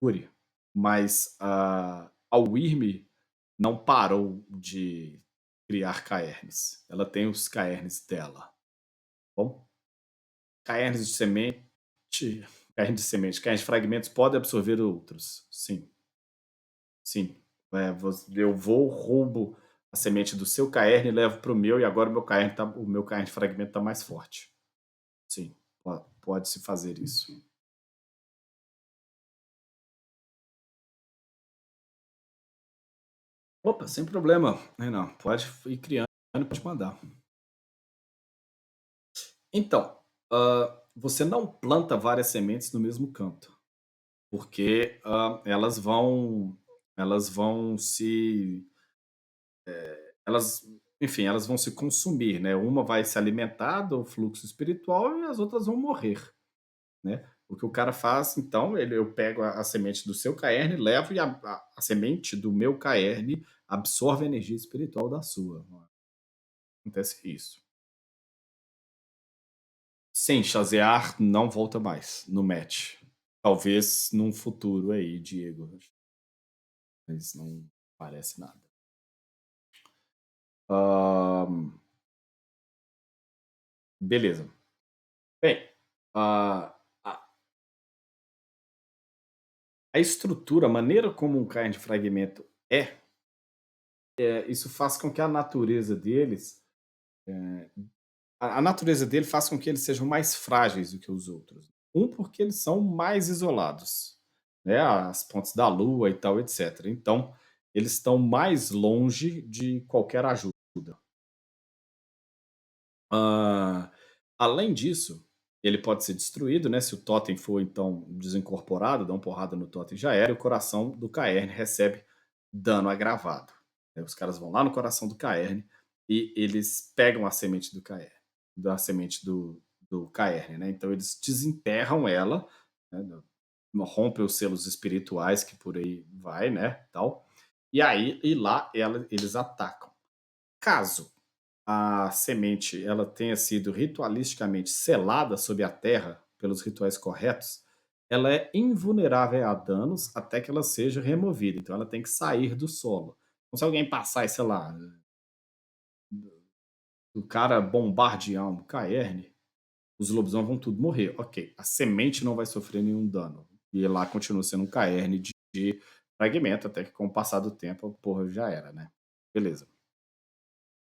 Curi, mas a Wyrm não parou de criar caernes. Ela tem os caernes dela, tá bom? Caernes de semente, caernes de fragmentos podem absorver outros. Sim, sim. Eu vou, roubo a semente do seu caerne, levo para o meu e agora o meu caerne de fragmento está mais forte. Sim, pode-se fazer isso. Opa, sem problema, Renan. Pode ir criando para te mandar. Então, você não planta várias sementes no mesmo canto, porque elas vão se, elas, enfim, elas vão se consumir, né? Uma vai se alimentar do fluxo espiritual e as outras vão morrer, né? O que o cara faz, então, eu pego a semente do seu caerne, levo e a semente do meu caerne absorve a energia espiritual da sua. Acontece isso. Sim, Chazear não volta mais no match. Talvez num futuro aí, Diego, mas não parece nada. Ahn, beleza. Bem, a, a, a estrutura, a maneira como um cairn de fragmento isso faz com que a natureza deles, a natureza dele faz com que eles sejam mais frágeis do que os outros. Um, porque eles são mais isolados, né? As pontes da Lua e tal, etc. Então, eles estão mais longe de qualquer ajuda. Ah, além disso, ele pode ser destruído, né? Se o totem for então desincorporado, dá uma porrada no totem já era, e o coração do Caerne recebe dano agravado. Aí os caras vão lá no coração do Caerne e eles pegam a semente do Caerne, da semente do Caerne, né? Então eles desenterram ela, né? Rompem os selos espirituais que por aí vai, né? Tal. E aí, e lá eles atacam. Caso a semente ela tenha sido ritualisticamente selada sob a terra pelos rituais corretos, ela é invulnerável a danos até que ela seja removida. Então ela tem que sair do solo. Então, se alguém passar e, sei lá, o cara bombardear um caerne, os lobisomens vão tudo morrer. Ok, a semente não vai sofrer nenhum dano. E lá continua sendo um caerne de fragmento, até que com o passar do tempo, a porra já era, né? Beleza.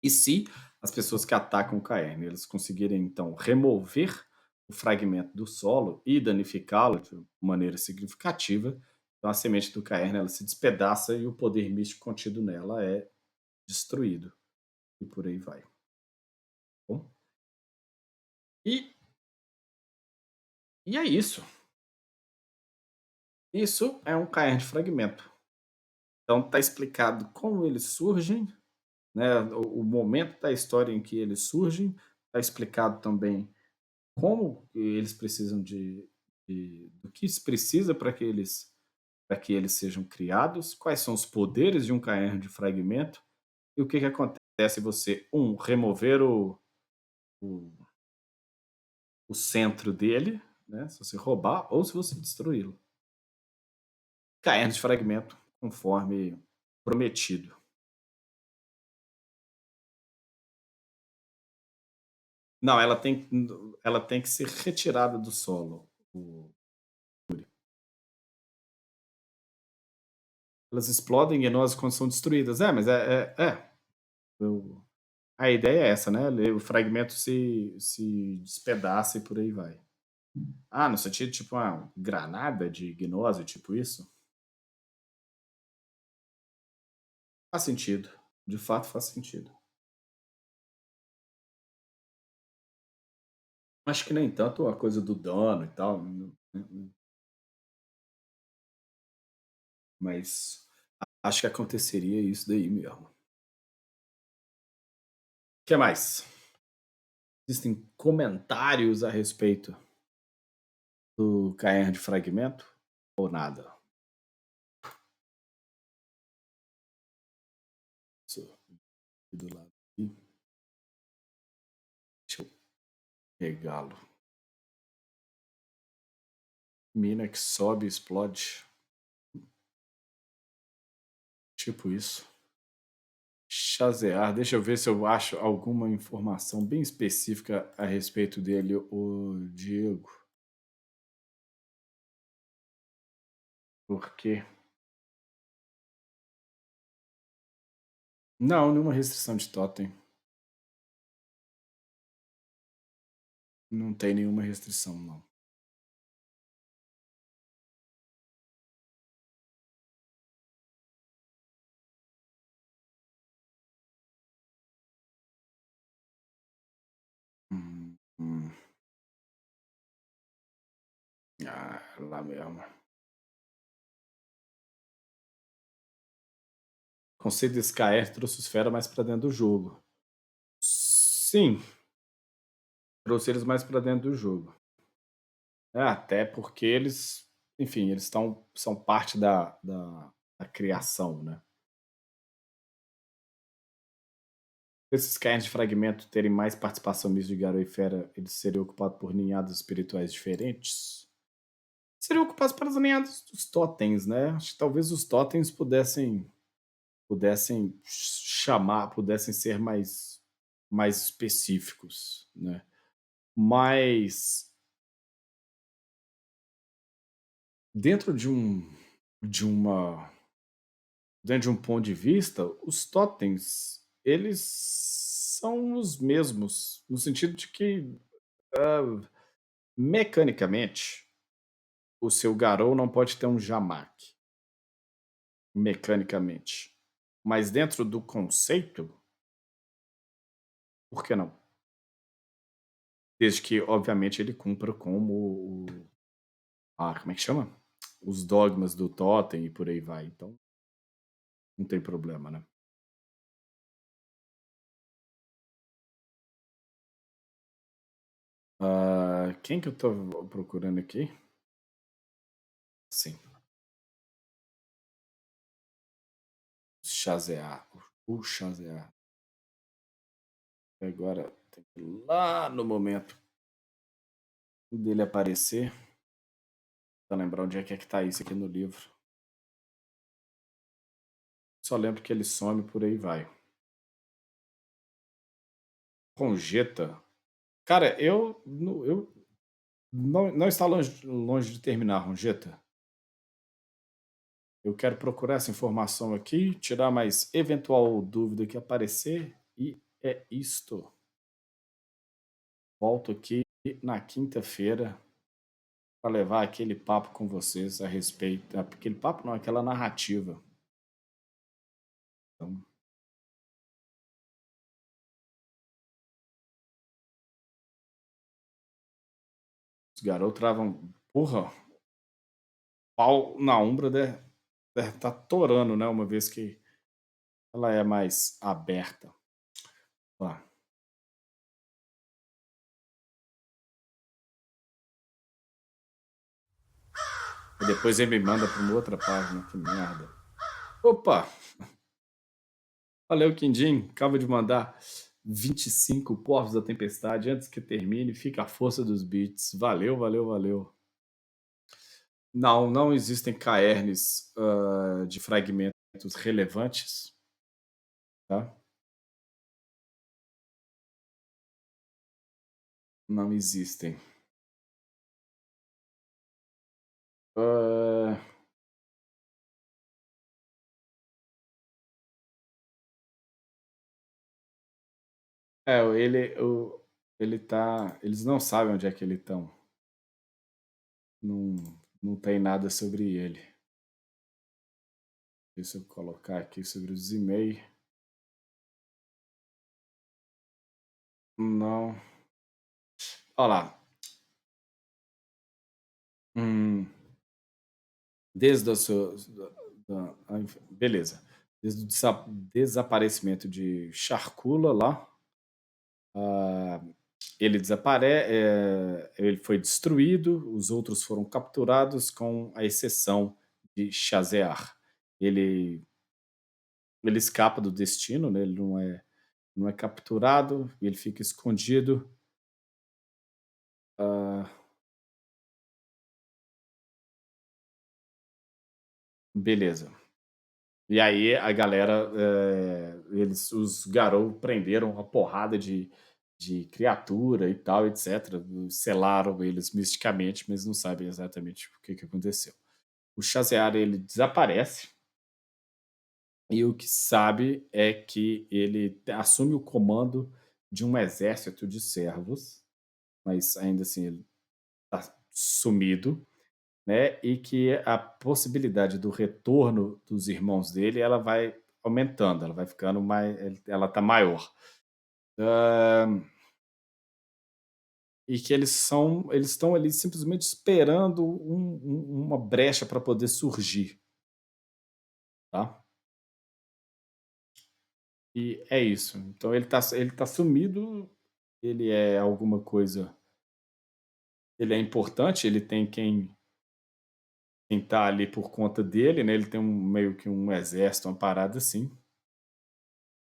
E se as pessoas que atacam o caerne, eles conseguirem então remover o fragmento do solo e danificá-lo de maneira significativa, então a semente do caerne ela se despedaça e o poder místico contido nela é destruído. E por aí vai. Bom, e, e é isso. Isso é um caerne de fragmento. Então está explicado como eles surgem, né, o momento da história em que eles surgem, está explicado também como eles precisam do que se precisa para que eles sejam criados, quais são os poderes de um caerno de fragmento e o que, que acontece se você, um, remover o, o centro dele, né, se você roubar, ou se você destruí-lo. Caerno de fragmento, conforme prometido. Não, ela tem que ser retirada do solo. Elas explodem e nós quando são destruídas. É, mas eu- a ideia é essa, né? O fragmento se despedaça e por aí vai. Ah, no sentido tipo uma granada de gnose, tipo isso? Faz sentido. De fato faz sentido. Acho que nem tanto a coisa do dano e tal, mas acho que aconteceria isso daí mesmo. O que mais? Existem comentários a respeito do KR de fragmento? Ou nada? Isso aqui do lado aqui. Deixa eu pegá-lo. Mina que sobe e explode. Tipo isso. Chazear, deixa eu ver se eu acho alguma informação bem específica a respeito dele, o Diego. Porque não, nenhuma restrição de totem. Não tem nenhuma restrição, não. lá mesmo. O conceito desse KR trouxe os fera mais pra dentro do jogo. Sim, trouxe eles mais pra dentro do jogo. É, até porque eles, enfim, eles são parte da criação, né. Esses cairns de fragmento terem mais participação nisso de Garou e Fera, eles seriam ocupados por ninhadas espirituais diferentes? Seriam ocupados pelas ninhadas dos totens, né. Acho que talvez os totens pudessem chamar, pudessem ser mais específicos, né. Mas dentro de uma dentro de um ponto de vista, os totens, eles são os mesmos, no sentido de que, mecanicamente, o seu Garou não pode ter um Jamak, mecanicamente. Mas dentro do conceito, por que não? Desde que, obviamente, ele cumpra como como é que chama? Os dogmas do totem e por aí vai, então não tem problema, né. Quem que eu tô procurando aqui? Sim, Chazear, o Chazear. Agora tem que ir lá no momento dele aparecer, pra lembrar onde é que tá isso aqui no livro. Só lembro que ele some, por aí vai. Rongeta. Cara, eu não está longe de terminar, Rongeta. Eu quero procurar essa informação aqui, tirar mais eventual dúvida que aparecer, e é isto. Volto aqui na quinta-feira para levar aquele papo com vocês a respeito. Aquele papo não, aquela narrativa. Então, os garotos travam. Porra, pau na Umbra deve estar torando, né? Uma vez que ela é mais aberta. Lá. E depois ele me manda para uma outra página. Que merda. Opa! Valeu, Quindim. Acaba de mandar 25 Povos da Tempestade. Antes que termine, fica a força dos beats. Valeu, valeu, valeu. Não, não existem caernes de fragmentos relevantes, tá? Não existem. Ah, ele tá. Eles não sabem onde é que ele estão. Não, não tem nada sobre ele. Deixa eu colocar aqui sobre os e-mails. Não. Olha lá. Hum, desde a sua. Beleza. Desde o desaparecimento de Charcula lá. ah, ele foi destruído, os outros foram capturados, com a exceção de Chazear. Ele, ele escapa do destino, né? Ele não é capturado, ele fica escondido. Ah, beleza. E aí a galera, os Garou prenderam uma porrada de criatura e tal, etc. Selaram eles misticamente, mas não sabem exatamente o que aconteceu. O Chazear ele desaparece, e o que sabe é que ele assume o comando de um exército de servos, mas ainda assim ele está sumido, né? E que a possibilidade do retorno dos irmãos dele ela vai aumentando, ela vai ficando mais, ela está maior. Ah, e que eles estão ali simplesmente esperando uma brecha para poder surgir, tá? E é isso. Então ele tá sumido, ele é alguma coisa, ele é importante, ele tem quem tá ali por conta dele, né, ele tem meio que um exército, uma parada assim,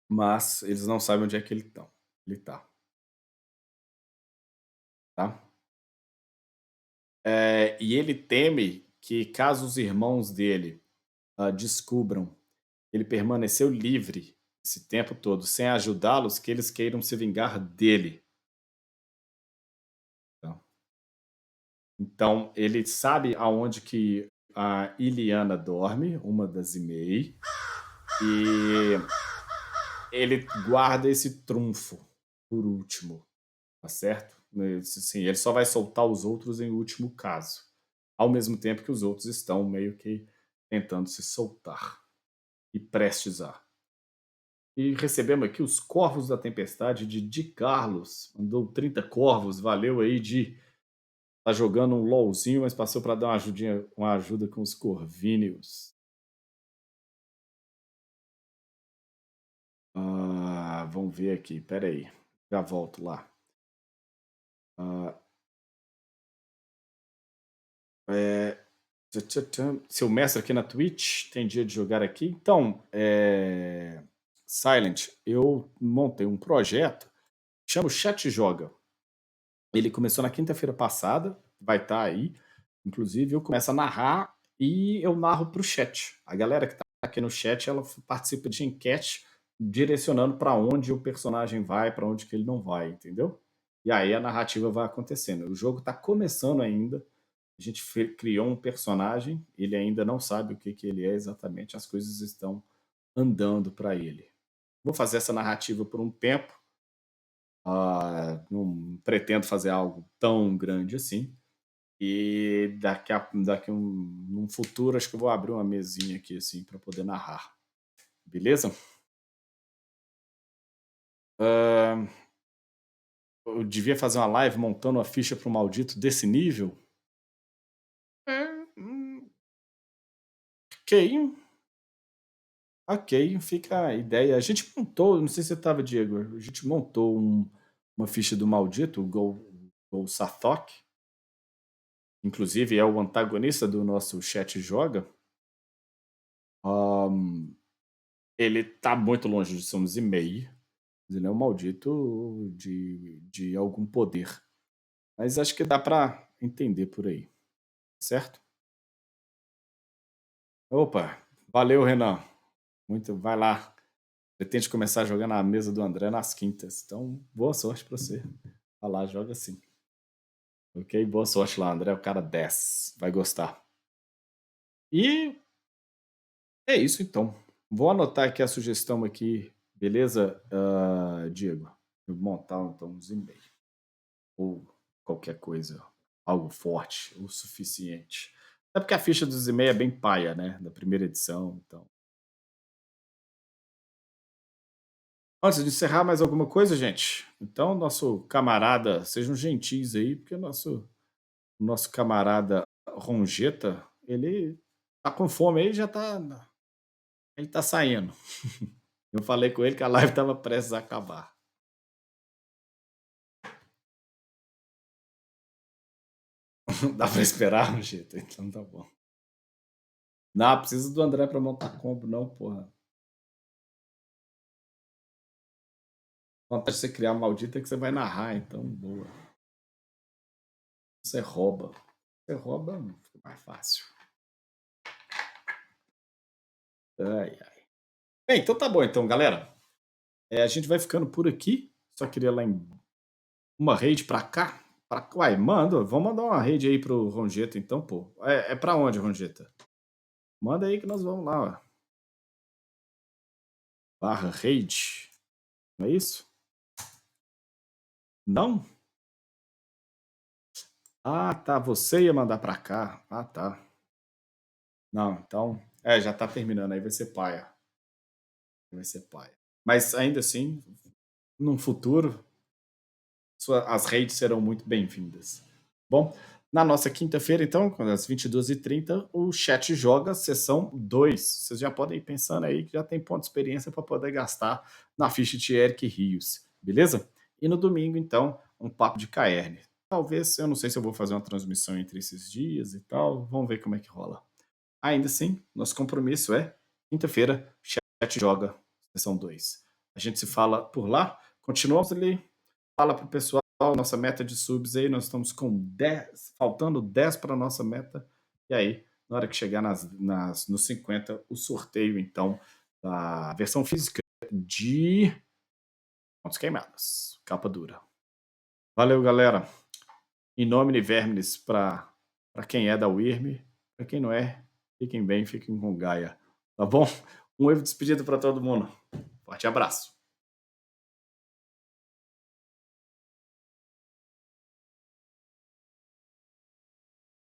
mas eles não sabem onde é que ele tá, tá? E ele teme que caso os irmãos dele, descubram que ele permaneceu livre esse tempo todo sem ajudá-los, que eles queiram se vingar dele, tá? Então ele sabe aonde que a Iliana dorme, uma das Imei, e ele guarda esse trunfo por último, tá certo? Mas, assim, ele só vai soltar os outros em último caso, ao mesmo tempo que os outros estão meio que tentando se soltar e prestes a. E recebemos aqui os Corvos da Tempestade de Di Carlos. Mandou 30 corvos, valeu aí, Di. Tá jogando um LOLzinho, mas passou para dar uma ajuda com os Corvíneos. Vamos ver aqui, pera aí. Já volto lá. Ah, é, Seu mestre aqui na Twitch, tem dia de jogar aqui? Então, Silent, eu montei um projeto, chama o Chat Joga. Ele começou na quinta-feira passada, vai estar aí. Inclusive, eu começo a narrar e eu narro para o chat. A galera que está aqui no chat, ela participa de enquete direcionando para onde o personagem vai, para onde que ele não vai, entendeu? E aí a narrativa vai acontecendo. O jogo está começando ainda. A gente criou um personagem, ele ainda não sabe o que, que ele é exatamente, as coisas estão andando para ele. Vou fazer essa narrativa por um tempo, não pretendo fazer algo tão grande assim. E num futuro, acho que eu vou abrir uma mesinha aqui assim para poder narrar. Beleza? Ah, eu devia fazer uma live montando uma ficha para o maldito desse nível. Ok, ok, fica a ideia. A gente montou, não sei se você estava, Diego, a gente montou uma ficha do maldito, o Gol Sathok. Inclusive é o antagonista do nosso chat joga. Ahn, Ele tá muito longe de ser um Zimei. Ele é um maldito de algum poder. Mas acho que dá pra entender por aí, certo? Opa, valeu, Renan. Muito, vai lá. Pretende começar a jogar na mesa do André nas quintas. Então, boa sorte pra você. Vai lá, joga assim. Ok? Boa sorte lá, André. O cara 10. Vai gostar. E é isso então. Vou anotar aqui a sugestão aqui, beleza, Diego? Eu vou montar então uns e-mails. Ou qualquer coisa, algo forte o suficiente. É porque a ficha dos e-mails é bem paia, né? Da primeira edição. Então. Antes de encerrar, mais alguma coisa, gente? Então, nosso camarada, sejam gentis aí, porque o nosso camarada Rongeta, ele tá com fome aí, já tá. Ele tá saindo. Eu falei com ele que a live estava prestes a acabar. Dá pra esperar, Rongeta? Então tá bom. Não, precisa do André pra montar combo, não, porra. Vontade de você criar uma maldita que você vai narrar, então, boa. Você rouba. Você rouba, fica mais fácil. Ai, ai. Bem, então tá bom, então, galera. A gente vai ficando por aqui. Só queria lá em uma raid pra cá. Uai, manda. Vamos mandar uma raid aí pro Rongeta, então, pô. É pra onde, Rongeta? Manda aí que nós vamos lá, ó. Barra raid. Não é isso? Não? Ah, tá. Você ia mandar pra cá. Ah, tá. Não, então. Já tá terminando. Aí vai ser paia. Vai ser paia. Mas ainda assim, num futuro, as redes serão muito bem-vindas. Bom, na nossa quinta-feira, então, quando às 22h30, o chat joga sessão 2. Vocês já podem ir pensando aí que já tem ponto de experiência para poder gastar na ficha de Eric Rios, beleza? E no domingo, então, um papo de KR. Talvez, eu não sei se eu vou fazer uma transmissão entre esses dias e tal, vamos ver como é que rola. Ainda assim, nosso compromisso é quinta-feira, chat joga sessão 2. A gente se fala por lá, continuamos ali, fala pro pessoal nossa meta de subs aí, nós estamos com 10, faltando 10 para nossa meta. E aí, na hora que chegar nos 50, o sorteio, então, da versão física de Pontos Queimados, capa dura. Valeu, galera. Em nome de Vermes, para quem é da WIRM, para quem não é, fiquem bem, fiquem com Gaia. Tá bom? Um wave despedido para todo mundo. Forte abraço.